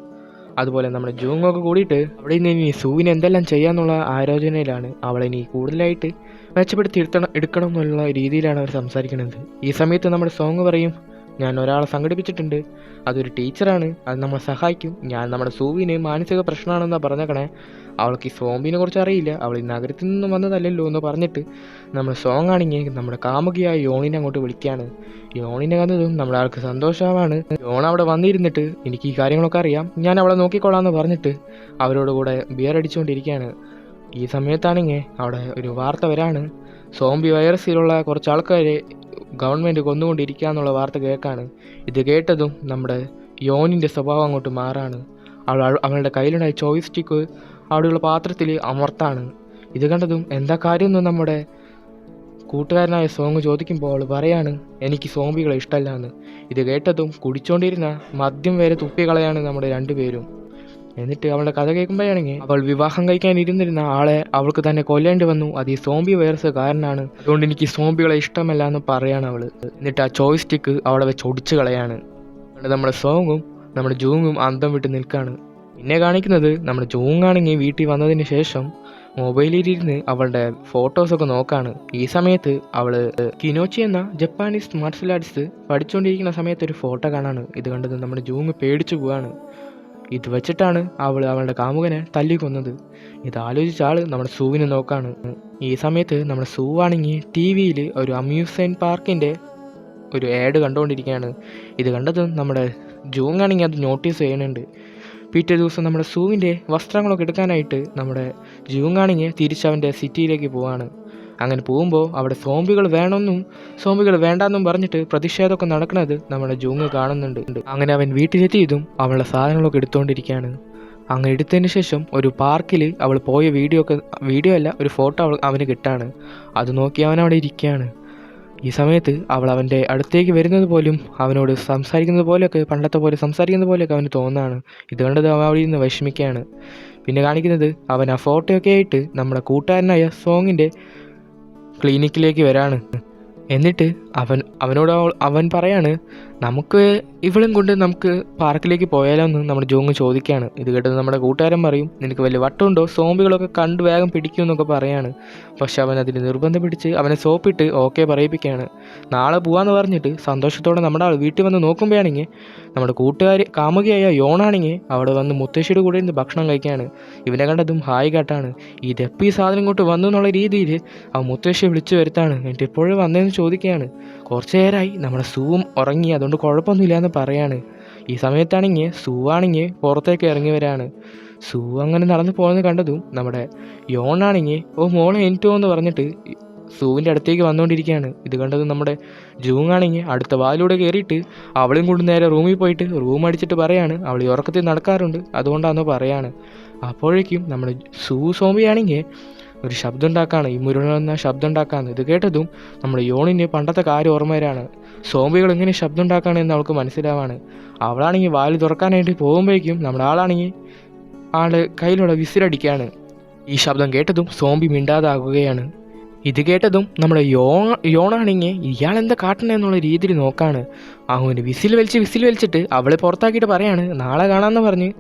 അതുപോലെ നമ്മുടെ ജൂങ്ങൊക്കെ കൂടിയിട്ട് അവിടെ നിന്ന് ഇനി സൂവിനെ എന്തെല്ലാം ചെയ്യാന്നുള്ള ആലോചനയിലാണ്. അവളെ ഇനി കൂടുതലായിട്ട് മെച്ചപ്പെടുത്തി എടുക്കണം എന്നുള്ള രീതിയിലാണ് അവർ സംസാരിക്കുന്നത്. ഈ സമയത്ത് നമ്മുടെ സോങ് പറയും, ഞാൻ ഒരാളെ സംഘടിപ്പിച്ചിട്ടുണ്ട്, അതൊരു ടീച്ചറാണ്, അത് നമ്മളെ സഹായിക്കും. ഞാൻ നമ്മുടെ സൂവിന് മാനസിക പ്രശ്നമാണെന്നാണ് പറഞ്ഞേക്കണേ, അവൾക്ക് ഈ സോംബിനെ കുറിച്ച് അറിയില്ല, അവൾ ഈ നഗരത്തിൽ നിന്നും വന്നതല്ലല്ലോ എന്ന് പറഞ്ഞിട്ട് നമ്മുടെ സോങ് ആണെങ്കിൽ നമ്മുടെ കാമുകിയായ യോണിനെ അങ്ങോട്ട് വിളിക്കുകയാണ്. യോണിനെ കണ്ടതും നമ്മുടെ ആൾക്ക് സന്തോഷമാണ്. യോൺ അവിടെ വന്നിരുന്നിട്ട് എനിക്ക് ഈ കാര്യങ്ങളൊക്കെ അറിയാം, ഞാൻ അവളെ നോക്കിക്കൊള്ളാമെന്ന് പറഞ്ഞിട്ട് അവരോട് കൂടെ ബിയർ അടിച്ചുകൊണ്ടിരിക്കുകയാണ്. ഈ സമയത്താണെങ്കിൽ അവിടെ ഒരു വാർത്ത വരാണ്. സോംബി വൈറസിലുള്ള കുറച്ച് ആൾക്കാരെ ഗവൺമെൻറ് കൊന്നുകൊണ്ടിരിക്കുക എന്നുള്ള വാർത്ത കേൾക്കാണ്. ഇത് കേട്ടതും നമ്മുടെ യോനിൻ്റെ സ്വഭാവം അങ്ങോട്ട് മാറാണ്. അവളുടെ കയ്യിലുണ്ടായ ചോയ്സ് സ്റ്റിക്ക് അവിടെയുള്ള പാത്രത്തിൽ അമർത്താണ്. ഇത് കണ്ടതും എന്താ കാര്യമെന്ന് നമ്മുടെ കൂട്ടുകാരനായ സോങ് ചോദിക്കുമ്പോൾ അവൾ പറയാണ്, എനിക്ക് സോംബികളെ ഇഷ്ടമല്ല എന്ന്. ഇത് കേട്ടതും കുടിച്ചുകൊണ്ടിരുന്ന മദ്യം വരെ തുപ്പിക്കളയാണ് നമ്മുടെ 2 പേരും. എന്നിട്ട് അവളുടെ കഥ കേൾക്കുമ്പോഴാണെങ്കിൽ അവൾ വിവാഹം കഴിക്കാൻ ഇരുന്നിരുന്ന ആളെ അവൾക്ക് തന്നെ കൊല്ലേണ്ടി വന്നു, അത് ഈ സോംബി വൈറസ് കാരണമാണ്, അതുകൊണ്ട് എനിക്ക് സോംബികളെ ഇഷ്ടമല്ല എന്ന് പറയാണ് അവൾ. എന്നിട്ട് ആ ചോയ്സ് സ്റ്റിക്ക് അവളെ വെച്ച് ഒടിച്ചു കളയാണ്. നമ്മുടെ സോങ്ങും നമ്മുടെ ജൂങ്ങും അന്തം വിട്ട് നിൽക്കുകയാണ്. പിന്നെ കാണിക്കുന്നത് നമ്മുടെ ജൂങ്ങാണെങ്കിൽ വീട്ടിൽ വന്നതിന് ശേഷം മൊബൈലിലിരുന്ന് അവളുടെ ഫോട്ടോസൊക്കെ നോക്കാണ്. ഈ സമയത്ത് അവൾ കിനോച്ചി എന്ന ജപ്പാനീസ് മാർഷൽ ആർട്സ് പഠിച്ചുകൊണ്ടിരിക്കുന്ന സമയത്ത് ഒരു ഫോട്ടോ കാണാണ്. ഇത് കണ്ടത് നമ്മുടെ ജൂങ് പേടിച്ചു പോവാണ്. ഇത് വെച്ചിട്ടാണ് അവളുടെ കാമുകനെ തല്ലിക്കൊന്നത്. ഇത് ആലോചിച്ച ആൾ നമ്മുടെ സൂവിനെ നോക്കാണ്. ഈ സമയത്ത് നമ്മുടെ സൂ ആണെങ്കിൽ ടി വിയിൽ ഒരു അമ്യൂസ്മെൻറ്റ് പാർക്കിൻ്റെ ഒരു ആഡ് കണ്ടുകൊണ്ടിരിക്കുകയാണ്. ഇത് കണ്ടത് നമ്മുടെ ജൂങ് ആണെങ്കിൽ അത് നോട്ടീസ് ചെയ്യുന്നുണ്ട്. പിറ്റേ ദിവസം നമ്മുടെ സൂവിൻ്റെ വസ്ത്രങ്ങളൊക്കെ എടുക്കാനായിട്ട് നമ്മുടെ ജൂങ് ആണെങ്കിൽ തിരിച്ചവൻ്റെ സിറ്റിയിലേക്ക് പോവാണ്. അങ്ങനെ പോകുമ്പോൾ അവിടെ സോംബികൾ വേണമെന്നും സോംബികൾ വേണ്ടാന്നും പറഞ്ഞിട്ട് പ്രതിഷേധമൊക്കെ നടക്കുന്നത് നമ്മുടെ ജൂങ് കാണുന്നുണ്ട്. അങ്ങനെ അവൻ വീട്ടിലെത്തിയതും അവളുടെ സാധനങ്ങളൊക്കെ എടുത്തുകൊണ്ടിരിക്കുകയാണ്. അങ്ങനെ എടുത്തതിന് ശേഷം ഒരു പാർക്കിൽ അവൾ പോയ വീഡിയോ അല്ല ഒരു ഫോട്ടോ അവന് കിട്ടാണ്. അത് നോക്കി അവൻ അവിടെ ഇരിക്കുകയാണ്. ഈ സമയത്ത് അവൾ അവൻ്റെ അടുത്തേക്ക് വരുന്നത് പോലും അവനോട് സംസാരിക്കുന്നത് പോലെയൊക്കെ പണ്ടത്തെ പോലെ സംസാരിക്കുന്നത് പോലെയൊക്കെ അവന് തോന്നാണ്. ഇത് കണ്ടത് അവൻ അവിടെ നിന്ന് വിഷമിക്കുകയാണ്. പിന്നെ കാണിക്കുന്നത് അവൻ ആ ഫോട്ടോയൊക്കെ ആയിട്ട് നമ്മുടെ കൂട്ടുകാരനായ സോങ്ങിൻ്റെ ക്ലിനിക്കിലേക്ക് വരാണ്. എന്നിട്ട് അവൻ പറയാണ്, നമുക്ക് ഇവളും കൊണ്ട് നമുക്ക് പാർക്കിലേക്ക് പോയാലോ എന്ന് നമ്മുടെ ജോങ് ചോദിക്കുകയാണ്. ഇത് കേട്ടത് നമ്മുടെ കൂട്ടുകാരൻ പറയും, നിനക്ക് വലിയ വട്ടമുണ്ടോ, സോംബികളൊക്കെ കണ്ട് വേഗം പിടിക്കുമെന്നൊക്കെ പറയാണ്. പക്ഷെ അവൻ അതിന് നിർബന്ധം പിടിച്ച് അവനെ സോപ്പിട്ട് ഓക്കെ പറയിപ്പിക്കുകയാണ്. നാളെ പോവാന്ന് പറഞ്ഞിട്ട് സന്തോഷത്തോടെ നമ്മുടെ ആൾ വീട്ടിൽ വന്ന് നോക്കുമ്പോഴാണെങ്കിൽ നമ്മുടെ കാമുകിയായ യോണാണെങ്കിൽ അവിടെ വന്ന് മുത്തശ്ശിയുടെ കൂടെ ഇരുന്ന് ഭക്ഷണം കഴിക്കുകയാണ്. ഇവനെ കണ്ടതും ഹായ് കാട്ടാണ്. ഇതെപ്പോൾ ഈ സാധനം ഇങ്ങോട്ട് വന്നു എന്നുള്ള രീതിയിൽ അവൻ മുത്തശ്ശിയെ വിളിച്ചു വരുത്താണ്. എന്നിട്ട് എപ്പോഴും വന്നതെന്ന് ചോദിക്കുകയാണ്. കുറച്ച് നേരമായി നമ്മുടെ സൂവും ഉറങ്ങി, അതുകൊണ്ട് കുഴപ്പമൊന്നുമില്ല എന്ന് പറയാണ്. ഈ സമയത്താണെങ്കിൽ സൂവാണെങ്കിൽ പുറത്തേക്ക് ഇറങ്ങി വരാണ്. സൂ അങ്ങനെ നടന്നു പോകുന്നത് കണ്ടതും നമ്മുടെ യോണാണെങ്കിൽ മോളെ എനിറ്റോ എന്ന് പറഞ്ഞിട്ട് സൂവിൻ്റെ അടുത്തേക്ക് വന്നുകൊണ്ടിരിക്കുകയാണ്. ഇത് കണ്ടതും നമ്മുടെ ജൂങ്ങാണെങ്കിൽ അടുത്ത വാലിലൂടെ കയറിയിട്ട് അവളെയും കൊണ്ട് നേരെ റൂമിൽ പോയിട്ട് റൂം അടിച്ചിട്ട് പറയാണ് അവൾ ഉറക്കത്തിൽ നടക്കാറുണ്ട്, അതുകൊണ്ടാണെന്ന് പറയാണ്. അപ്പോഴേക്കും നമ്മുടെ സോംബിയാണെങ്കിൽ ഒരു ശബ്ദം ഉണ്ടാക്കാണ്, ഈ മുരുളുന്ന ശബ്ദം ഉണ്ടാക്കാന്ന്. ഇത് കേട്ടതും നമ്മുടെ യോണിന് പണ്ടത്തെ കാര്യം ഓർമ്മ വരാണ്. സോംബികൾ എങ്ങനെ ശബ്ദം ഉണ്ടാക്കുകയാണെന്ന് അവൾക്ക് മനസ്സിലാവാണ്. അവളാണെങ്കിൽ വാല് തുറക്കാനായിട്ട് പോകുമ്പോഴേക്കും നമ്മുടെ ആള് കയ്യിലുള്ള വിസിലടിക്കുകയാണ്. ഈ ശബ്ദം കേട്ടതും സോംബി മിണ്ടാതാകുകയാണ്. ഇത് കേട്ടതും നമ്മുടെ യോണാണെങ്കിൽ ഇയാളെന്താ കാട്ടണേ എന്നുള്ള രീതിയിൽ നോക്കാണ്. അവന് വിസിൽ വലിച്ചിട്ട് അവളെ പുറത്താക്കിയിട്ട് പറയാണ് നാളെ കാണാമെന്ന് പറഞ്ഞ്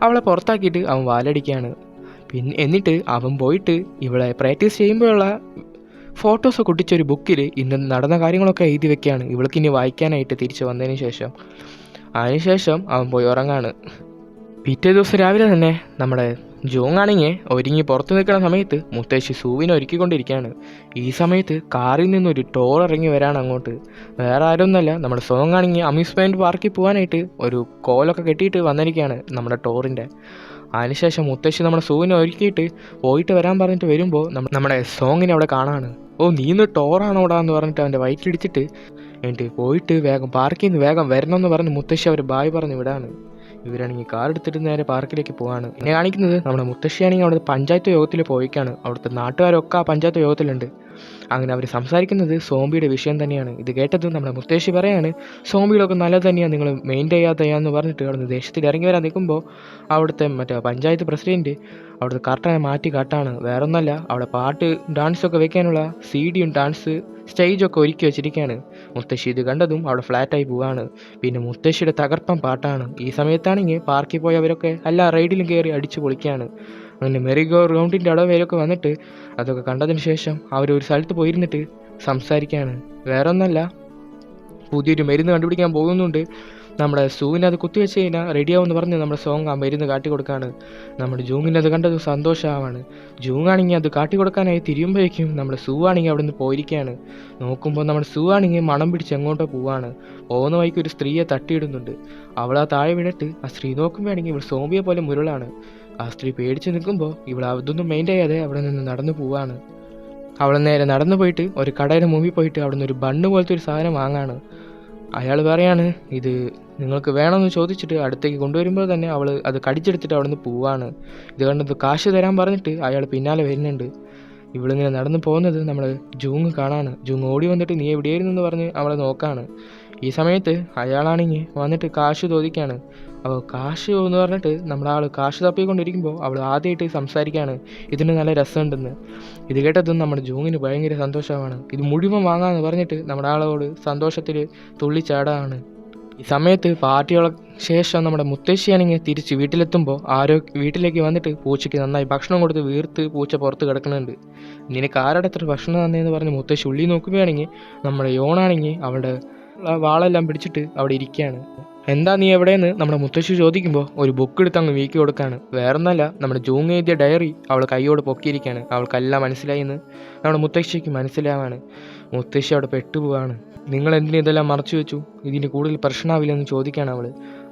അവളെ പുറത്താക്കിയിട്ട് അവൻ വാലടിക്കുകയാണ്. എന്നിട്ട് അവൻ പോയിട്ട് ഇവളെ പ്രാക്ടീസ് ചെയ്യുമ്പോഴുള്ള ഫോട്ടോസൊക്കെ ഒട്ടിച്ചൊരു ബുക്കിൽ ഇന്ന് നടന്ന കാര്യങ്ങളൊക്കെ എഴുതി വെക്കുകയാണ്, ഇവൾക്ക് ഇനി വായിക്കാനായിട്ട് തിരിച്ച് വന്നതിന് ശേഷം. അതിനുശേഷം അവൻ പോയി ഉറങ്ങാണ്. പിറ്റേ ദിവസം രാവിലെ തന്നെ നമ്മുടെ ജോങ്ങാണെങ്കിൽ ഒരുങ്ങി പുറത്ത് നിൽക്കുന്ന സമയത്ത് മുത്തശ്ശി സൂവിനെ ഒരുക്കിക്കൊണ്ടിരിക്കുകയാണ്. ഈ സമയത്ത് കാറിൽ നിന്നൊരു ടോർ ഇറങ്ങി വരാണ് അങ്ങോട്ട്. വേറെ ആരൊന്നുമല്ല, നമ്മുടെ സോങ്ങാണെങ്കിൽ അമ്യൂസ്മെൻറ്റ് പാർക്കിൽ പോകാനായിട്ട് ഒരു കോലൊക്കെ കെട്ടിയിട്ട് വന്നിരിക്കുകയാണ് നമ്മുടെ ടോറിൻ്റെ. അതിനുശേഷം മുത്തശ്ശി നമ്മുടെ സൂവിനെ ഒരുക്കിയിട്ട് പോയിട്ട് വരാൻ പറഞ്ഞിട്ട് വരുമ്പോൾ നമ്മുടെ സോങ്ങിനെ അവിടെ കാണാണ്. നീ ഇന്ന് ടോറാണോടാ എന്ന് പറഞ്ഞിട്ട് അവൻ്റെ വയറ്റിലിടിച്ചിട്ട് എന്നിട്ട് പോയിട്ട് വേഗം പാർക്കിൽ നിന്ന് വേഗം വരണമെന്ന് പറഞ്ഞ് മുത്തശ്ശി അവർ ബായ് പറഞ്ഞ് വിടാണ്. ഇവരാണെങ്കിൽ കാർ എടുത്തിട്ട് നേരെ പാർക്കിലേക്ക് പോവാണ്. പിന്നെ കാണിക്കുന്നത് നമ്മുടെ മുത്തശ്ശിയാണെങ്കിൽ അവിടെ പഞ്ചായത്ത് യോഗത്തിൽ പോയിക്കാണ്. അവിടുത്തെ നാട്ടുകാരൊക്കെ ആ പഞ്ചായത്ത് യോഗത്തിലുണ്ട്. അങ്ങനെ അവർ സംസാരിക്കുന്നത് സോംബിയുടെ വിഷയം തന്നെയാണ്. ഇത് കേട്ടതും നമ്മുടെ മുത്തശ്ശി പറയാണ് സോംബികളൊക്കെ നല്ലത് തന്നെയാണ്, നിങ്ങൾ മെയിൻ ചെയ്യാതെയാന്ന് പറഞ്ഞിട്ട് അവിടുന്ന് ദേശത്തിൽ ഇറങ്ങി വരാൻ നിൽക്കുമ്പോൾ അവിടുത്തെ പഞ്ചായത്ത് പ്രസിഡൻറ്റ് അവിടുത്തെ കറക്റ്റായി മാറ്റി കാട്ടാണ്. വേറൊന്നല്ല, അവിടെ പാട്ട് ഡാൻസൊക്കെ വെക്കാനുള്ള CD-യും ഡാൻസ് സ്റ്റേജൊക്കെ ഒരുക്കി വെച്ചിരിക്കുകയാണ്. മുത്തശ്ശി ഇത് കണ്ടതും അവിടെ ഫ്ലാറ്റായി പോവാണ്. പിന്നെ മുത്തശ്ശിയുടെ തകർപ്പൻ പാട്ടാണ്. ഈ സമയത്താണെങ്കിൽ പാർക്കിൽ പോയവരൊക്കെ എല്ലാ റൈഡിലും കയറി അടിച്ചു പൊളിക്കുകയാണ്. അങ്ങനെ മെറിഗോ റൗണ്ടിൻ്റെ അടവേരൊക്കെ വന്നിട്ട് അതൊക്കെ കണ്ടതിന് ശേഷം അവരൊരു സ്ഥലത്ത് പോയിരുന്നിട്ട് സംസാരിക്കുകയാണ്. വേറൊന്നല്ല, പുതിയൊരു മരുന്ന് കണ്ടുപിടിക്കാൻ പോകുന്നുണ്ട്. നമ്മുടെ സൂവിനെ അത് കുത്തിവെച്ച് കഴിഞ്ഞാൽ റെഡിയാവുമെന്ന് പറഞ്ഞ് നമ്മുടെ സോങ് ആ മരുന്ന് കാട്ടിക്കൊടുക്കുകയാണ്. നമ്മുടെ ജൂങ്ങിന് അത് കണ്ടത് സന്തോഷമാവാണ്. ജൂങ്ങാണെങ്കിൽ അത് കാട്ടിക്കൊടുക്കാനായി തിരിയുമ്പോഴേക്കും നമ്മുടെ സൂ ആണെങ്കിൽ അവിടെ നിന്ന് പോയിരിക്കുകയാണ്. നോക്കുമ്പോൾ നമ്മുടെ സൂ ആണെങ്കിൽ മണം പിടിച്ച് എങ്ങോട്ടോ പോവാണ്. പോകുന്ന വഴിക്ക് ഒരു സ്ത്രീയെ തട്ടിയിടുന്നുണ്ട്. അവൾ ആ താഴെ വീണിട്ട് ആ സ്ത്രീ നോക്കുമ്പോഴാണെങ്കിൽ ഇവൾ സോംബിയെ പോലെ മുരളാണ്. ആ സ്ത്രീ പേടിച്ച് നിൽക്കുമ്പോൾ ഇവൾ അതൊന്നും മെയിൻ ചെയ്യാതെ അവിടെ നിന്ന് നടന്നു പോവാണ്. അവൾ നേരെ നടന്നു പോയിട്ട് ഒരു കടയുടെ മുമ്പിൽ പോയിട്ട് അവിടെ നിന്ന് ഒരു ബണ്ണ് പോലത്തെ ഒരു സാധനം വാങ്ങാണ്. അയാൾ പറയാണ് ഇത് നിങ്ങൾക്ക് വേണമെന്ന് ചോദിച്ചിട്ട് അടുത്തേക്ക് കൊണ്ടുവരുമ്പോൾ തന്നെ അവൾ അത് കടിച്ചെടുത്തിട്ട് അവിടെ നിന്ന് പോവാണ്. ഇത് കണ്ടത് കാശ് തരാൻ പറഞ്ഞിട്ട് അയാൾ പിന്നാലെ വരുന്നുണ്ട്. ഇവളിങ്ങനെ നടന്നു പോകുന്നത് നമ്മൾ ജൂങ് കാണാണ്. ജൂങ് ഓടി വന്നിട്ട് നീ എവിടെയായിരുന്നു എന്ന് പറഞ്ഞ് അവളെ നോക്കാണ്. ഈ സമയത്ത് അയാളാണെങ്കിൽ വന്നിട്ട് കാശ് ചോദിക്കുകയാണ്. അപ്പോൾ കാശ് എന്ന് പറഞ്ഞിട്ട് നമ്മുടെ ആൾ കാശ് തപ്പിക്കൊണ്ടിരിക്കുമ്പോൾ അവൾ ആദ്യമായിട്ട് സംസാരിക്കുകയാണ് ഇതിന് നല്ല രസമുണ്ടെന്ന്. ഇത് കേട്ടതും നമ്മുടെ ജൂങ്ങിന് ഭയങ്കര സന്തോഷമാണ്. ഇത് മുഴുവൻ വാങ്ങാമെന്ന് പറഞ്ഞിട്ട് നമ്മുടെ ആളോട് സന്തോഷത്തിൽ തുള്ളിച്ചാടാണ്. ഈ സമയത്ത് പാർട്ടിയുള്ള ശേഷം നമ്മുടെ മുത്തശ്ശിയാണെങ്കിൽ തിരിച്ച് വീട്ടിലെത്തുമ്പോൾ വീട്ടിലേക്ക് വന്നിട്ട് പൂച്ചയ്ക്ക് നന്നായി ഭക്ഷണം കൊടുത്ത് വീർത്ത് പൂച്ച പുറത്ത് കിടക്കുന്നുണ്ട്. നിനക്ക് ആരുടെ എത്ര ഭക്ഷണം തന്നേന്ന് പറഞ്ഞ് മുത്തശ്ശി ഉള്ളി നോക്കുകയാണെങ്കിൽ നമ്മുടെ യോണാണെങ്കിൽ അവളുടെ വാളെല്ലാം പിടിച്ചിട്ട് അവിടെ ഇരിക്കുകയാണ്. എന്താ നീ എവിടെയെന്ന് നമ്മുടെ മുത്തശ്ശി ചോദിക്കുമ്പോൾ ഒരു ബുക്ക് എടുത്ത് അങ്ങ് വീക്കി കൊടുക്കുകയാണ്. വേറൊന്നല്ല, നമ്മുടെ ജൂങ് എഴുതിയ ഡയറി അവൾ കൈയോട് പൊക്കിയിരിക്കുകയാണ്. അവൾക്കെല്ലാം മനസ്സിലായിന്ന് നമ്മുടെ മുത്തശ്ശിക്ക് മനസ്സിലാവാണ്. മുത്തശ്ശി അവിടെ പെട്ടുപോവാണ്. നിങ്ങൾ എന്തിനും ഇതെല്ലാം മറച്ചു വെച്ചു, ഇതിന് കൂടുതൽ പ്രശ്നമാവില്ലെന്ന് ചോദിക്കുകയാണ് അവൾ.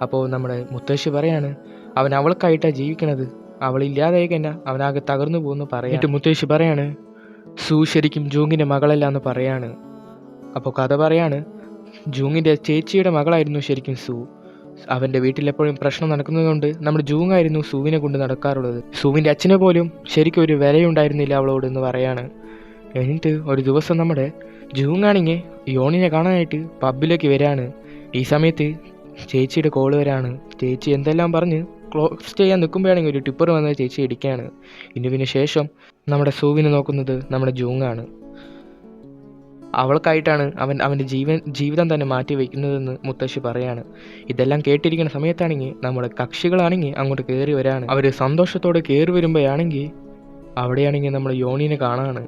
അപ്പോൾ നമ്മുടെ മുത്തശ്ശി പറയാണ് അവൻ അവൾക്കായിട്ടാണ് ജീവിക്കണത്, അവളില്ലാതായി കഴിഞ്ഞാൽ അവനാകെ തകർന്നു പോകുന്നു പറയാം. മുത്തശ്ശി പറയാണ് സൂ ശരിക്കും ജൂങ്ങിൻ്റെ മകളല്ല എന്ന് പറയാണ്. അപ്പോൾ കഥ പറയാണ് ജൂങ്ങിൻ്റെ ചേച്ചിയുടെ മകളായിരുന്നു ശരിക്കും സൂ. അവൻ്റെ വീട്ടിലെപ്പോഴും പ്രശ്നം നടക്കുന്നതുകൊണ്ട് നമ്മുടെ ജൂങ്ങായിരുന്നു സൂവിനെ കൊണ്ട് നടക്കാറുള്ളത്. സൂവിൻ്റെ അച്ഛനെ പോലും ശരിക്കും ഒരു വിലയുണ്ടായിരുന്നില്ല അവളോട് എന്ന് പറയാണ്. എന്നിട്ട് ഒരു ദിവസം നമ്മുടെ ജൂങ്ങാണെങ്കിൽ യോണിനെ കാണാനായിട്ട് പബ്ബിലേക്ക് വരാണ്. ഈ സമയത്ത് ചേച്ചിയുടെ കോള് വരാണ്. ചേച്ചി എന്തെല്ലാം പറഞ്ഞ് ക്ലോസ് ചെയ്യാൻ നിൽക്കുമ്പോഴാണെങ്കിൽ ഒരു ടിപ്പർ വന്ന് ചേച്ചി ഇടിക്കുകയാണ്. പിന്നെ ശേഷം നമ്മുടെ സൂവിനെ നോക്കുന്നത് നമ്മുടെ ജൂങ്ങാണ്. അവൾക്കായിട്ടാണ് അവൻ്റെ ജീവിതം തന്നെ മാറ്റി വയ്ക്കുന്നതെന്ന് മുത്തശ്ശി പറയാണ്. ഇതെല്ലാം കേട്ടിരിക്കുന്ന സമയത്താണെങ്കിൽ നമ്മുടെ കക്ഷികളാണെങ്കിൽ അങ്ങോട്ട് കയറി വരാണ്. അവർ സന്തോഷത്തോടെ കയറി വരുമ്പോഴാണെങ്കിൽ അവിടെയാണെങ്കിൽ നമ്മൾ യോണിനെ കാണാണ്.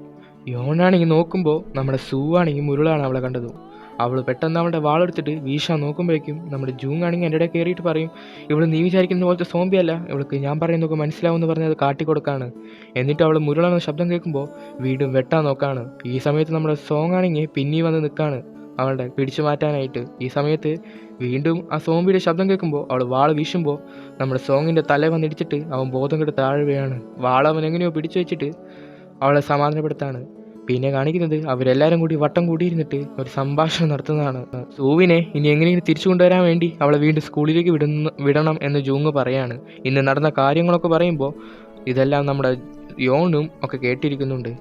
യോണാണെങ്കിൽ നോക്കുമ്പോൾ നമ്മുടെ സൂവാണെങ്കിൽ മുരുളാണ് അവളെ കണ്ടത്. അവൾ പെട്ടെന്ന് അവളുടെ വാളെടുത്തിട്ട് വീശാൻ നോക്കുമ്പോഴേക്കും നമ്മുടെ ജൂങ്ങാണെങ്കിൽ എൻ്റെ ഇടയിൽ കയറിയിട്ട് പറയും, ഇവൾ നീ വിചാരിക്കുന്ന പോലത്തെ സോംബിയല്ല, ഇവൾക്ക് ഞാൻ പറയുന്നതൊക്കെ മനസ്സിലാവുമെന്ന് പറഞ്ഞ് അത് കാട്ടിക്കൊടുക്കാണ്. എന്നിട്ട് അവൾ മുരുളാണെന്ന ശബ്ദം കേൾക്കുമ്പോൾ വീണ്ടും വെട്ടാൻ നോക്കാണ്. ഈ സമയത്ത് നമ്മുടെ സോങ്ങാണെങ്കിൽ പിന്നീ വന്ന് നിൽക്കാണ് അവളുടെ പിടിച്ചു മാറ്റാനായിട്ട്. ഈ സമയത്ത് വീണ്ടും ആ സോംബിയുടെ ശബ്ദം കേൾക്കുമ്പോൾ അവൾ വാള് വീശുമ്പോൾ നമ്മുടെ സോങ്ങിൻ്റെ തല വന്നിടിച്ചിട്ട് അവൻ ബോധം കെട്ട് താഴുകയാണ്. വാൾ അവൻ എങ്ങനെയോ പിടിച്ചു വെച്ചിട്ട് അവളെ സമാധാനപ്പെടുത്താണ്. പിന്നെ കാണിക്കുന്നത് അവരെല്ലാവരും കൂടി വട്ടം കൂടിയിരുന്നിട്ട് ഒരു സംഭാഷണം നടത്തുന്നതാണ്. സൂവിനെ ഇനി എങ്ങനെയെങ്കിലും തിരിച്ചു കൊണ്ടുവരാൻ വേണ്ടി അവളെ വീണ്ടും സ്കൂളിലേക്ക് വിടണം എന്ന് ജൂങ് പറയാണ്. ഇന്ന് നടന്ന കാര്യങ്ങളൊക്കെ പറയുമ്പോൾ ഇതെല്ലാം നമ്മുടെ യോണും ഒക്കെ കേട്ടിരിക്കുന്നുണ്ട്.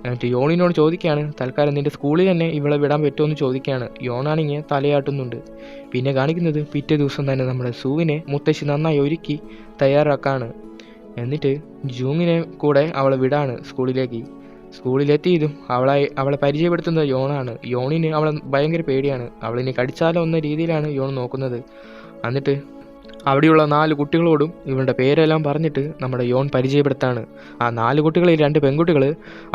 എന്നിട്ട് യോണിനോട് ചോദിക്കുകയാണ്, തൽക്കാലം നിൻ്റെ സ്കൂളിൽ തന്നെ ഇവളെ വിടാൻ പറ്റുമോ എന്ന് ചോദിക്കുകയാണ്. യോണാണെങ്കിൽ തലയാട്ടുന്നുണ്ട്. പിന്നെ കാണിക്കുന്നത് പിറ്റേ ദിവസം തന്നെ നമ്മുടെ സൂവിനെ മുത്തശ്ശി നന്നായി ഒരുക്കി തയ്യാറാക്കാണ്. എന്നിട്ട് ജൂങ്ങിനെ കൂടെ അവളെ വിടാണ് സ്കൂളിലേക്ക്. സ്കൂളിലെത്തിയതും അവളെ പരിചയപ്പെടുത്തുന്നത് യോണാണ്. യോണിന് അവളെ ഭയങ്കര പേടിയാണ്. അവളിനി കടിച്ചാലോ എന്ന രീതിയിലാണ് യോൺ നോക്കുന്നത്. എന്നിട്ട് അവിടെയുള്ള 4 കുട്ടികളോടും ഇവളുടെ പേരെല്ലാം പറഞ്ഞിട്ട് നമ്മുടെ യോൺ പരിചയപ്പെടുത്താണ്. ആ 4 കുട്ടികളിൽ 2 പെൺകുട്ടികൾ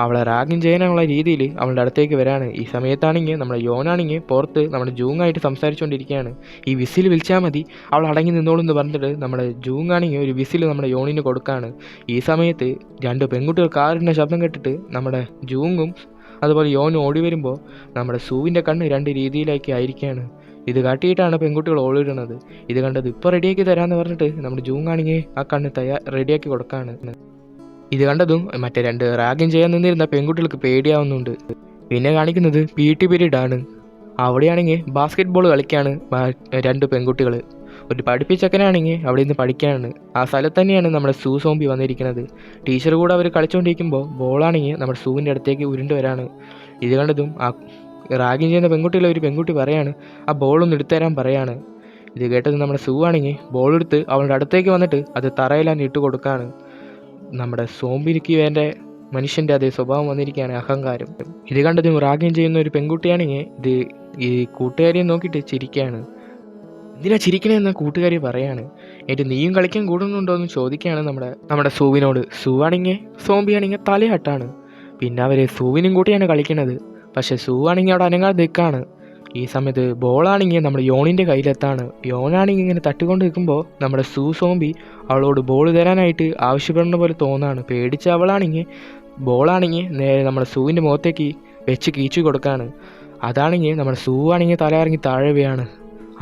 അവളെ റാഗിങ് ചെയ്യാനുള്ള രീതിയിൽ അവളുടെ അടുത്തേക്ക് വരാണ്. ഈ സമയത്താണെങ്കിൽ നമ്മുടെ യോനാണെങ്കിൽ പുറത്ത് നമ്മുടെ ജൂങ്ങായിട്ട് സംസാരിച്ചുകൊണ്ടിരിക്കുകയാണ്. ഈ വിസിൽ വിളിച്ചാൽ മതി, അവൾ അടങ്ങി നിന്നോളൂ എന്ന് പറഞ്ഞിട്ട് നമ്മുടെ ജൂങ്ങാണെങ്കിൽ ഒരു വിസിൽ നമ്മുടെ യോണിന് കൊടുക്കുകയാണ്. ഈ സമയത്ത് 2 പെൺകുട്ടികൾ കാറിൻ്റെ ശബ്ദം കേട്ടിട്ട് നമ്മുടെ ജൂങ്ങും അതുപോലെ യോനും ഓടി വരുമ്പോൾ നമ്മുടെ സൂവിൻ്റെ കണ്ണ് 2 രീതിയിലേക്ക് ആയിരിക്കുകയാണ്. ഇത് കാട്ടിയിട്ടാണ് പെൺകുട്ടികൾ ഓടിയിടുന്നത്. ഇത് കണ്ടത് ഇപ്പോൾ റെഡിയാക്കി തരാമെന്ന് പറഞ്ഞിട്ട് നമ്മുടെ ജൂങ്ങാണെങ്കിൽ ആ കണ്ണ് റെഡിയാക്കി കൊടുക്കുകയാണ്. ഇത് കണ്ടതും മറ്റേ 2 റാഗിങ് ചെയ്യാൻ നിന്നിരുന്ന പെൺകുട്ടികൾക്ക് പേടിയാവുന്നുണ്ട്. പിന്നെ കാണിക്കുന്നത് PT പീരീഡ് ആണ്. അവിടെയാണെങ്കിൽ ബാസ്കറ്റ് ബോൾ കളിക്കുകയാണ് 2 പെൺകുട്ടികൾ. ഒരു പഠിപ്പിച്ചക്കനാണെങ്കിൽ അവിടെ നിന്ന് പഠിക്കാനാണ്. ആ സ്ഥലത്ത് തന്നെയാണ് നമ്മുടെ സൂ സോംബി വന്നിരിക്കുന്നത്. ടീച്ചർ കൂടെ അവർ കളിച്ചുകൊണ്ടിരിക്കുമ്പോൾ ബോളാണെങ്കിൽ നമ്മുടെ സൂവിൻ്റെ അടുത്തേക്ക് ഉരുണ്ട് വരാണ്. ഇത് കണ്ടതും ആ റാഗിങ് ചെയ്യുന്ന പെൺകുട്ടിയിലെ ഒരു പെൺകുട്ടി പറയാണ്, ആ ബോളൊന്ന് എടുത്തുതരാൻ പറയാണ്. ഇത് കേട്ടത് നമ്മുടെ സൂ ആണെങ്കിൽ ബോളെടുത്ത് അവളുടെ അടുത്തേക്ക് വന്നിട്ട് അത് തറയിലാൻ ഇട്ട് കൊടുക്കുകയാണ്. നമ്മുടെ സോംബിക്ക് വേണ്ട മനുഷ്യൻ്റെ അതേ സ്വഭാവം വന്നിരിക്കുകയാണ്, അഹങ്കാരം. ഇത് കണ്ടതും റാഗിങ് ചെയ്യുന്ന ഒരു പെൺകുട്ടിയാണെങ്കിൽ ഈ കൂട്ടുകാരിയെ നോക്കിയിട്ട് ചിരിക്കുകയാണ്. എന്തിനാ ചിരിക്കണേന്ന് കൂട്ടുകാരി പറയാണ്. എന്നിട്ട് നീയും കളിക്കാൻ കൂടുന്നുണ്ടോ എന്ന് ചോദിക്കുകയാണ് നമ്മുടെ സൂവിനോട്. സൂവാണെങ്കിൽ സോംബിയാണെങ്കിൽ തലയാട്ടാണ്. പിന്നെ അവർ സൂവിനും കൂട്ടിയാണ് കളിക്കണത്. പക്ഷേ സൂവാണെങ്കിൽ അവിടെ അനങ്ങാതെ നിൽക്കുകയാണ്. ഈ സമയത്ത് ബോളാണെങ്കിൽ നമ്മുടെ യോണിൻ്റെ കയ്യിലെത്താണ്. യോനാണെങ്കിൽ ഇങ്ങനെ തട്ടിക്കൊണ്ട് നിൽക്കുമ്പോൾ നമ്മുടെ സോംബി അവളോട് ബോൾ തരാനായിട്ട് ആവശ്യപ്പെടുന്ന പോലെ തോന്നാണ്. പേടിച്ച അവളാണെങ്കിൽ ബോളാണെങ്കിൽ നേരെ നമ്മുടെ സൂവിൻ്റെ മുഖത്തേക്ക് വെച്ച് കീച്ചു കൊടുക്കുകയാണ്. അതാണെങ്കിൽ നമ്മുടെ സൂവാണെങ്കിൽ തലയിറങ്ങി താഴെ വീഴാണ്.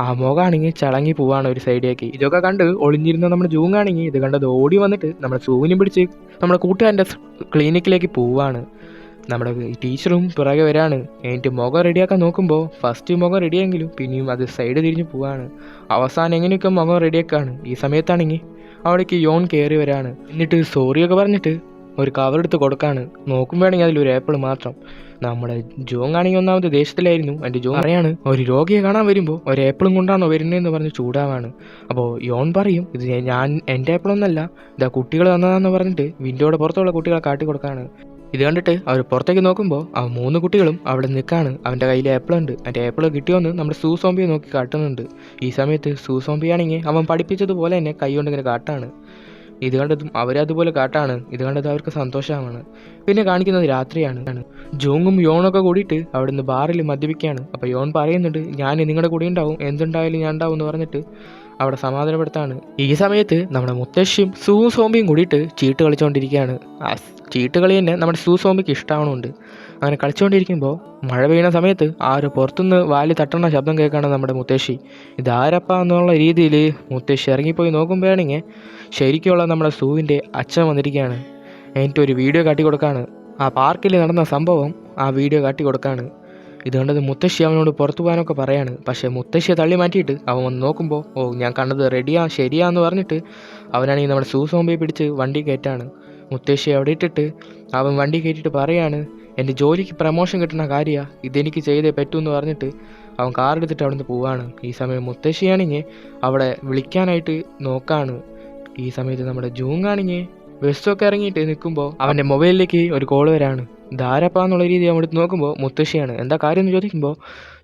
ആ മുഖമാണെങ്കിൽ ചളങ്ങി പോവാണ് ഒരു സൈഡിലേക്ക്. ഇതൊക്കെ കണ്ട് ഒളിഞ്ഞിരുന്ന നമ്മുടെ ജൂങ്ങാണെങ്കിൽ ഇത് കണ്ടത് ഓടി വന്നിട്ട് നമ്മുടെ സൂവിനെ പിടിച്ച് നമ്മുടെ കൂട്ടുകാരൻ്റെ ക്ലിനിക്കിലേക്ക് പോവാണ്. നമ്മുടെ ടീച്ചറും പിറകെ വരാണ്. എന്നിട്ട് മുഖം റെഡിയാക്കാൻ നോക്കുമ്പോൾ ഫസ്റ്റ് മുഖം റെഡിയായെങ്കിലും പിന്നെയും അത് സൈഡ് തിരിഞ്ഞ് പോവാണ്. അവസാനം എങ്ങനെയൊക്കെ മുഖം റെഡിയാക്കാണ്. ഈ സമയത്താണെങ്കിൽ അവിടേക്ക് യോൺ കയറി വരാണ്. എന്നിട്ട് സോറിയൊക്കെ പറഞ്ഞിട്ട് ഒരു കവറെടുത്ത് കൊടുക്കാണ്. നോക്കുമ്പോഴാണെങ്കിൽ അതിലൊരു ആപ്പിൾ മാത്രം. നമ്മുടെ ജോങ്ങാണെങ്കിൽ ഒന്നാമത് ദേശത്തിലായിരുന്നു. എൻ്റെ ജോങ് പറയാണ്, ഒരു രോഗിയെ കാണാൻ വരുമ്പോൾ ഒരു ആപ്പിളും കൊണ്ടാണോ വരുന്നതെന്ന് പറഞ്ഞ് ചൂടാവാണ്. അപ്പോൾ യോൺ പറയും, ഇത് എൻ്റെ ആപ്പിളൊന്നല്ല, ഇതാ കുട്ടികൾ തന്നതാണെന്ന് പറഞ്ഞിട്ട് വിൻഡോയുടെ പുറത്തുള്ള കുട്ടികളെ കാട്ടി കൊടുക്കാണ്. ഇത് കണ്ടിട്ട് അവർ പുറത്തേക്ക് നോക്കുമ്പോൾ ആ 3 കുട്ടികളും അവിടെ നിൽക്കാണ്. അവൻ്റെ കയ്യിൽ ആപ്പിളുണ്ട്. എൻ്റെ ആപ്പിൾ കിട്ടിയോന്ന് നമ്മുടെ സൂ സോംബിയെ നോക്കി കാട്ടുന്നുണ്ട്. ഈ സമയത്ത് സൂ സോംബിയാണെങ്കിൽ അവൻ പഠിപ്പിച്ചതുപോലെ തന്നെ കൈ കൊണ്ട് ഇങ്ങനെ കാട്ടാണ്. ഇത് കണ്ടതും അവരതുപോലെ കാട്ടാണ്. ഇത് കണ്ടത് അവർക്ക് സന്തോഷമാണ്. പിന്നെ കാണിക്കുന്നത് രാത്രിയാണ്. ജോങ്ങും യോണൊക്കെ കൂടിയിട്ട് അവിടെ നിന്ന് ബാറിൽ മദ്യപിക്കുകയാണ്. അപ്പോൾ യോൺ പറയുന്നുണ്ട്, ഞാൻ നിങ്ങളുടെ കൂടെ ഉണ്ടാവും, എന്തുണ്ടായാലും ഞാൻ ഉണ്ടാവും എന്ന് പറഞ്ഞിട്ട് അവിടെ സമാധാനപ്പെടുത്താണ്. ഈ സമയത്ത് നമ്മുടെ മുത്തശ്ശിയും സോംബിയും കൂടിയിട്ട് ചീട്ട് കളിച്ചുകൊണ്ടിരിക്കുകയാണ്. ആ ചീട്ട് കളി തന്നെ നമ്മുടെ സോംബിക്ക് ഇഷ്ടമാവുന്നുണ്ട്. അങ്ങനെ കളിച്ചുകൊണ്ടിരിക്കുമ്പോൾ മഴ പെയ്യുന്ന സമയത്ത് ആരോ പുറത്തുനിന്ന് വാലി തട്ടണ ശബ്ദം കേൾക്കുകയാണ് നമ്മുടെ മുത്തശ്ശി. ഇതാരപ്പ എന്നുള്ള രീതിയിൽ മുത്തശ്ശി ഇറങ്ങിപ്പോയി നോക്കുമ്പോഴാണെങ്കിൽ ശരിക്കുള്ള നമ്മുടെ സൂവിൻ്റെ അച്ഛൻ വന്നിരിക്കുകയാണ്. എന്നിട്ടൊരു വീഡിയോ കാട്ടി കൊടുക്കുകയാണ്. ആ പാർക്കിൽ നടന്ന സംഭവം ആ വീഡിയോ കാട്ടി കൊടുക്കുകയാണ്. ഇത് കണ്ടത് മുത്തശ്ശി അവനോട് പുറത്തു പോകാനൊക്കെ പറയാണ്. പക്ഷേ മുത്തശ്ശിയെ തള്ളി മാറ്റിയിട്ട് അവൻ വന്ന് നോക്കുമ്പോൾ ഞാൻ കണ്ടത് ശരിയാന്ന് പറഞ്ഞിട്ട് അവനാണെങ്കിൽ നമ്മുടെ സോംബിയെ പിടിച്ച് വണ്ടി കയറ്റാണ്. മുത്തശ്ശി അവിടെ ഇട്ടിട്ട് അവൻ വണ്ടി കയറ്റിയിട്ട് പറയാണ്, എൻ്റെ ജോലിക്ക് പ്രമോഷൻ കിട്ടുന്ന കാര്യമാണ്, ഇതെനിക്ക് ചെയ്തേ പറ്റൂ എന്ന് പറഞ്ഞിട്ട് അവൻ കാറെടുത്തിട്ട് അവിടെ നിന്ന് പോവാണ്. ഈ സമയം മുത്തശ്ശിയാണെങ്കിൽ അവിടെ വിളിക്കാനായിട്ട് നോക്കാണ്. ഈ സമയത്ത് നമ്മുടെ ജൂങ്ങാണെങ്കിൽ ബസ്സൊക്കെ ഇറങ്ങിയിട്ട് നിൽക്കുമ്പോൾ അവൻ്റെ മൊബൈലിലേക്ക് ഒരു കോൾ വരാണ്. ധാരപ്പാന്നുള്ള രീതി അവൻ എടുത്ത് നോക്കുമ്പോൾ മുത്തശ്ശിയാണ്. എന്താ കാര്യം എന്ന് ചോദിക്കുമ്പോൾ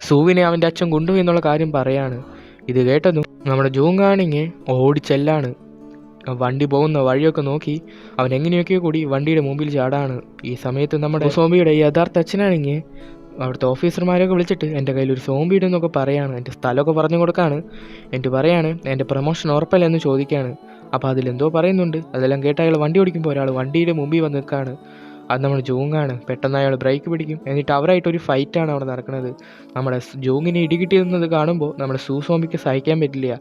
സൂവിനെ അവൻ്റെ അച്ഛൻ കൊണ്ടുപോയി എന്നുള്ള കാര്യം പറയാണ്. ഇത് കേട്ടതും നമ്മുടെ ജൂങ്ങാണെങ്കിൽ ഓടിച്ചെല്ലാണ്. വണ്ടി പോകുന്ന വഴിയൊക്കെ നോക്കി അവൻ എങ്ങനെയൊക്കെയോ കൂടി വണ്ടിയുടെ മുമ്പിൽ ചാടാണ്. ഈ സമയത്ത് നമ്മുടെ സോംബിയുടെ യഥാർത്ഥ അച്ഛനാണെങ്കിൽ അവിടുത്തെ ഓഫീസർമാരൊക്കെ വിളിച്ചിട്ട് എൻ്റെ കയ്യിൽ ഒരു സോംബി ഇടുന്നൊക്കെ പറയാണ്. എൻ്റെ സ്ഥലമൊക്കെ പറഞ്ഞു കൊടുക്കാണ്. എന്നിട്ട് പറയാണ് എൻ്റെ പ്രൊമോഷൻ ഉറപ്പല്ല എന്ന് ചോദിക്കുകയാണ്. അപ്പോൾ അതിലെന്തോ പറയുന്നുണ്ട്. അതെല്ലാം കേട്ട് അയാൾ വണ്ടി ഓടിക്കുമ്പോൾ ഒരാൾ വണ്ടിയുടെ മുമ്പിൽ വന്ന് നിൽക്കുകയാണ്. അത് നമ്മുടെ ജൂങ്ങാണ്. പെട്ടെന്ന് അയാൾ ബ്രേക്ക് പിടിക്കും. എന്നിട്ട് അവരായിട്ടൊരു ഫൈറ്റാണ് അവിടെ നടക്കുന്നത്. നമ്മുടെ ജൂങ്ങിനെ ഇടികിട്ടിയിരുന്നത് കാണുമ്പോൾ നമ്മുടെ സോംബിക്ക് സഹിക്കാൻ പറ്റില്ല.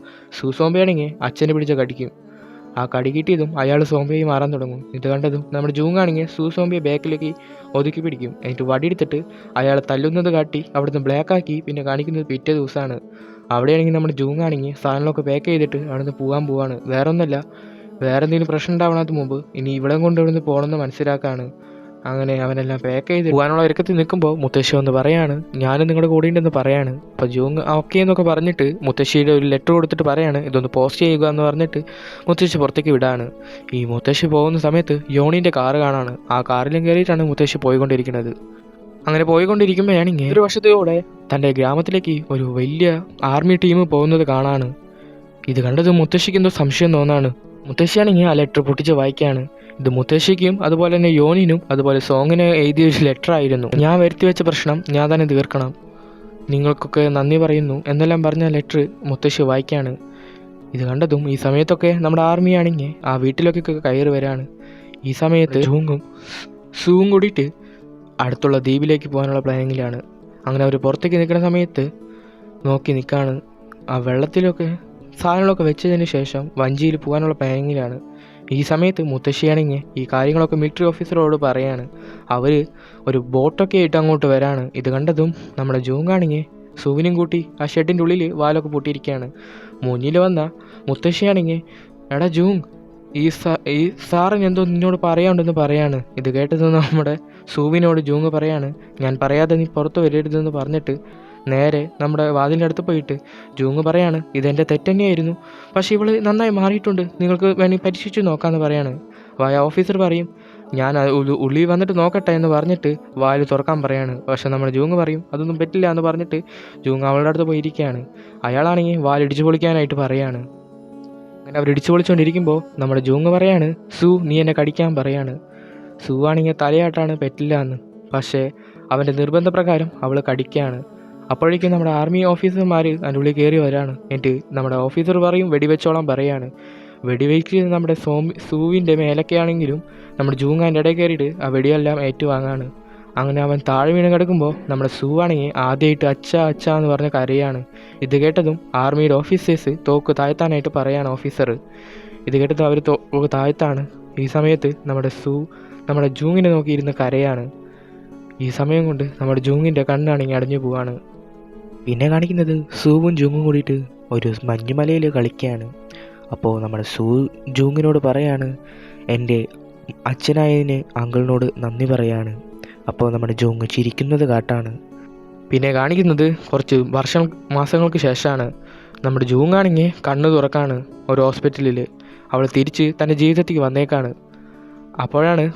സോംബിയാണെങ്കിൽ അച്ഛനെ പിടിച്ച് കടിക്കും. ആ കടി കിട്ടിയതും അയാൾ സോംബിയായി മാറാൻ തുടങ്ങും. ഇത് കണ്ടതും നമ്മുടെ ജൂങ്ങാണെങ്കിൽ സോംബിയെ ബാക്കിലേക്ക് ഒതുക്കി പിടിക്കും. എന്നിട്ട് വടിയെടുത്തിട്ട് അയാളെ തല്ലുന്നത് കാട്ടി അവിടുന്ന് ബ്ലാക്കാക്കി. പിന്നെ കാണിക്കുന്നത് പിറ്റേ ദിവസമാണ്. അവിടെയാണെങ്കിൽ നമ്മുടെ ജൂങ്ങാണെങ്കിൽ സാധനങ്ങളൊക്കെ പാക്ക് ചെയ്തിട്ട് അവിടുന്ന് പോവാണ്. വേറെ ഒന്നല്ല, വേറെ എന്തെങ്കിലും പ്രശ്നം ഉണ്ടാവണത് മുമ്പ് ഇനി ഇവിടെ കൊണ്ട് ഇവിടുന്ന് പോകണമെന്ന് മനസ്സിലാക്കാണ്. അങ്ങനെ അവനെല്ലാം പാക്ക് ചെയ്ത് പോകാനുള്ള ഒരുക്കത്തിൽ നിൽക്കുമ്പോൾ മുത്തശ്ശി ഒന്ന് പറയാണ്, ഞാനും നിങ്ങളുടെ കൂടെ ഉണ്ടെന്ന് പറയാണ്. അപ്പോൾ ജൂങ് ഓക്കെ എന്നൊക്കെ പറഞ്ഞിട്ട് മുത്തശ്ശിയുടെ ഒരു ലെറ്റർ കൊടുത്തിട്ട് പറയാണ് ഇതൊന്ന് പോസ്റ്റ് ചെയ്യുക എന്ന് പറഞ്ഞിട്ട് മുത്തശ്ശി പുറത്തേക്ക് വിടാണ്. ഈ മുത്തശ്ശി പോകുന്ന സമയത്ത് യോണിൻ്റെ കാറ് കാണാണ്. ആ കാറിലും കയറിയിട്ടാണ് മുത്തശ്ശി പോയിക്കൊണ്ടിരിക്കുന്നത്. അങ്ങനെ പോയിക്കൊണ്ടിരിക്കുമ്പോഴാണെങ്കിൽ ഒരു വർഷത്തോടെ തൻ്റെ ഗ്രാമത്തിലേക്ക് ഒരു വലിയ ആർമി ടീം പോകുന്നത് കാണാണ്. ഇത് കണ്ടത് മുത്തശ്ശിക്ക് എന്തോ സംശയം തോന്നാണ്. മുത്തശ്ശിയാണെങ്കിൽ ആ ലെറ്റർ പൊട്ടിച്ച് വായിക്കുകയാണ്. ഇത് മുത്തശ്ശിക്കും അതുപോലെ തന്നെ യോനിനും അതുപോലെ സോങ്ങിന് എഴുതിയ ഒരു ലെറ്റർ ആയിരുന്നു. ഞാൻ വരുത്തി വെച്ച പ്രശ്നം ഞാൻ തന്നെ തീർക്കണം, നിങ്ങൾക്കൊക്കെ നന്ദി പറയുന്നു എന്നെല്ലാം പറഞ്ഞ ലെറ്റർ മുത്തശ്ശി വായിക്കുകയാണ്. ഇത് കണ്ടതും ഈ സമയത്തൊക്കെ നമ്മുടെ ആർമിയാണെങ്കിൽ ആ വീട്ടിലൊക്കെ കയറി വരാണ്. ഈ സമയത്ത് ജൂങ്ങും സൂവും കൂടിയിട്ട് അടുത്തുള്ള ദ്വീപിലേക്ക് പോകാനുള്ള പ്ലാനിങ്ങിലാണ്. അങ്ങനെ അവർ പുറത്തേക്ക് നിൽക്കുന്ന സമയത്ത് നോക്കി നിൽക്കുകയാണ്. ആ വെള്ളത്തിലൊക്കെ സാധനങ്ങളൊക്കെ വെച്ചതിന് ശേഷം വഞ്ചിയിൽ പോകാനുള്ള പ്ലാനിങ്ങിലാണ്. ഈ സമയത്ത് മുത്തശ്ശിയാണെങ്കിൽ ഈ കാര്യങ്ങളൊക്കെ മിലിറ്ററി ഓഫീസറോട് പറയാണ്. അവർ ഒരു ബോട്ടൊക്കെ ആയിട്ട് അങ്ങോട്ട് വരാണ്. ഇത് കണ്ടതും നമ്മുടെ ജൂങ്ങാണെങ്കിൽ സൂവിനും കൂട്ടി ആ ഷെഡിൻ്റെ ഉള്ളിൽ വാലൊക്കെ പൊട്ടിയിരിക്കുകയാണ്. മുന്നിൽ വന്ന മുത്തശ്ശിയാണെങ്കിൽ എടാ ജൂങ്, ഈ സാറിന് എന്തോ നിന്നോട് പറയാനുണ്ടെന്ന് പറയാണ്. ഇത് കേട്ടത് നമ്മുടെ സൂവിനോട് ജൂങ് പറയാണ്, ഞാൻ പറയാതെ നീ പുറത്ത് വരരുതെന്ന് പറഞ്ഞിട്ട് നേരെ നമ്മുടെ വാതിലിൻ്റെ അടുത്ത് പോയിട്ട് ജൂങ് പറയാണ് ഇതെൻ്റെ തെറ്റന്നെയായിരുന്നു, പക്ഷേ ഇവൾ നന്നായി മാറിയിട്ടുണ്ട്, നിങ്ങൾക്ക് വേണമെങ്കിൽ പരീക്ഷിച്ച് നോക്കാമെന്ന് പറയാണ്. ഓഫീസർ പറയും ഞാൻ ഉള്ളിൽ വന്നിട്ട് നോക്കട്ടെ എന്ന് പറഞ്ഞിട്ട് വായിൽ തുറക്കാൻ പറയാണ്. പക്ഷെ നമ്മുടെ ജൂങ് പറയും അതൊന്നും പറ്റില്ല എന്ന് പറഞ്ഞിട്ട് ജൂങ് അവളുടെ അടുത്ത് പോയിരിക്കുകയാണ്. അയാളാണെങ്കിൽ വാലിടിച്ചു പൊളിക്കാനായിട്ട് പറയാണ്. അങ്ങനെ അവർ ഇടിച്ചു പൊളിച്ചുകൊണ്ടിരിക്കുമ്പോൾ നമ്മുടെ ജൂങ് പറയാണ് നീ എന്നെ കടിക്കാൻ പറയാണ്. ആണെങ്കിൽ തലയാട്ടാണ് പറ്റില്ല എന്ന്. പക്ഷേ അവൻ്റെ നിർബന്ധപ്രകാരം അവൾ കടിക്കുകയാണ്. അപ്പോഴേക്കും നമ്മുടെ ആർമി ഓഫീസർമാർ അതിൻ്റെ ഉള്ളിൽ കയറി വരാണ്. എന്നിട്ട് നമ്മുടെ ഓഫീസർ പറയും വെടിവെച്ചോളാൻ പറയാണ്. വെടിവെച്ച് നമ്മുടെ സൂവിൻ്റെ മേലൊക്കെയാണെങ്കിലും നമ്മുടെ ജൂങ് അതിൻ്റെ ഇടയിൽ കയറിയിട്ട് ആ വെടിയെല്ലാം ഏറ്റുവാങ്ങാണ്. അങ്ങനെ അവൻ താഴെ വീണ് കിടക്കുമ്പോൾ നമ്മുടെ ആണെങ്കിൽ ആദ്യമായിട്ട് അച്ഛ എന്ന് പറഞ്ഞ് കരയാണ്. ഇത് കേട്ടതും ആർമിയുടെ ഓഫീസേഴ്സ് തോക്ക് താഴ്ത്താനായിട്ട് പറയാണ് ഓഫീസർ. ഇത് കേട്ടതും അവർ തോക്ക് താഴ്ത്താണ്. ഈ സമയത്ത് നമ്മുടെ ജൂങ്ങിനെ നോക്കിയിരുന്ന് കരയാണ്. ഈ സമയം കൊണ്ട് നമ്മുടെ ജൂങ്ങിൻ്റെ കണ്ണാണെങ്കിൽ അടഞ്ഞു പോവാണ്. പിന്നെ കാണിക്കുന്നത് സൂവും ജൂങ്ങും കൂടിയിട്ട് ഒരു മഞ്ഞുമലയിൽ കളിക്കുകയാണ്. അപ്പോൾ നമ്മുടെ ജൂങ്ങിനോട് പറയാണ് എൻ്റെ അച്ഛനായതിന് അങ്കിളിനോട് നന്ദി പറയാണ്. അപ്പോൾ നമ്മുടെ ജൂങ് ചിരിക്കുന്നത് കാട്ടാണ്. പിന്നെ കാണിക്കുന്നത് കുറച്ച് മാസങ്ങൾക്ക് ശേഷമാണ്. നമ്മുടെ ജൂങ്ങാണെങ്കിൽ കണ്ണ് തുറക്കാണ് ഒരു ഹോസ്പിറ്റലിൽ. അവൾ തിരിച്ച് തൻ്റെ ജീവിതത്തേക്ക് വന്നേക്കാണ്. അപ്പോഴാണ്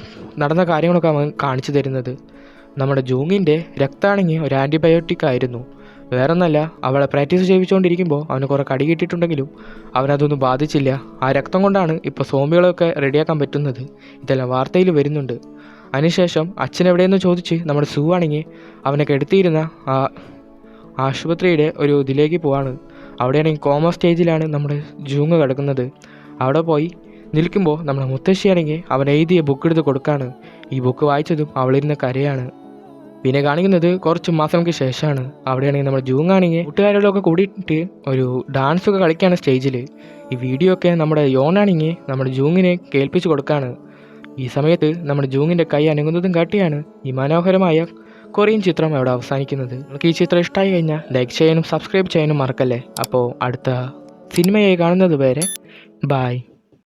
നടന്ന കാര്യങ്ങളൊക്കെ അവൻ കാണിച്ചു തരുന്നത്. നമ്മുടെ ജൂങ്ങിൻ്റെ രക്തമാണെങ്കിൽ ഒരു ആൻറ്റിബയോട്ടിക് ആയിരുന്നു. വേറൊന്നല്ല, അവളെ പ്രാക്ടീസ് ചെയ്യിച്ചുകൊണ്ടിരിക്കുമ്പോൾ അവന് കുറേ കടി കിട്ടിയിട്ടുണ്ടെങ്കിലും അവനതൊന്നും ബാധിച്ചില്ല. ആ രക്തം കൊണ്ടാണ് ഇപ്പോൾ സോംബികളൊക്കെ റെഡിയാക്കാൻ പറ്റുന്നത്. ഇതെല്ലാം വാർത്തയിൽ വരുന്നുണ്ട്. അതിനുശേഷം അച്ഛൻ എവിടെയെന്ന് ചോദിച്ച് നമ്മുടെ ആണെങ്കിൽ അവനെ കെടുത്തിയിരുന്ന ആ ആശുപത്രിയുടെ ഒരു ഇതിലേക്ക് പോവാണ്. അവിടെയാണെങ്കിൽ കോമ സ്റ്റേജിലാണ് നമ്മുടെ ജൂങ് കിടക്കുന്നത്. അവിടെ പോയി നിൽക്കുമ്പോൾ നമ്മുടെ മുത്തശ്ശിയാണെങ്കിൽ അവൻ എഴുതിയ ബുക്ക് എടുത്ത് കൊടുക്കാണ്. ഈ ബുക്ക് വായിച്ചതും അവളിരുന്ന് കരയാണ്. പിന്നെ കാണിക്കുന്നത് കുറച്ച് മാസങ്ങൾക്ക് ശേഷമാണ്. അവിടെയാണെങ്കിൽ നമ്മുടെ ജൂങ്ങാണെങ്കിൽ കൂട്ടുകാരോടൊക്കെ കൂടിയിട്ട് ഒരു ഡാൻസൊക്കെ കളിക്കുകയാണ് സ്റ്റേജിൽ. ഈ വീഡിയോ ഒക്കെ നമ്മുടെ യോണാണെങ്കിൽ നമ്മുടെ ജൂങ്ങിനെ കേൾപ്പിച്ച് കൊടുക്കുകയാണ്. ഈ സമയത്ത് നമ്മുടെ ജൂങ്ങിൻ്റെ കൈ അനങ്ങുന്നതും കാട്ടിയാണ് ഈ മനോഹരമായ കൊറിയൻ ചിത്രം അവിടെ അവസാനിക്കുന്നത്. നിങ്ങൾക്ക് ഈ ചിത്രം ഇഷ്ടമായി കഴിഞ്ഞാൽ ലൈക്ക് ചെയ്യാനും സബ്സ്ക്രൈബ് ചെയ്യാനും മറക്കല്ലേ. അപ്പോൾ അടുത്ത സിനിമയായി കാണുന്നത് വരെ ബായ്.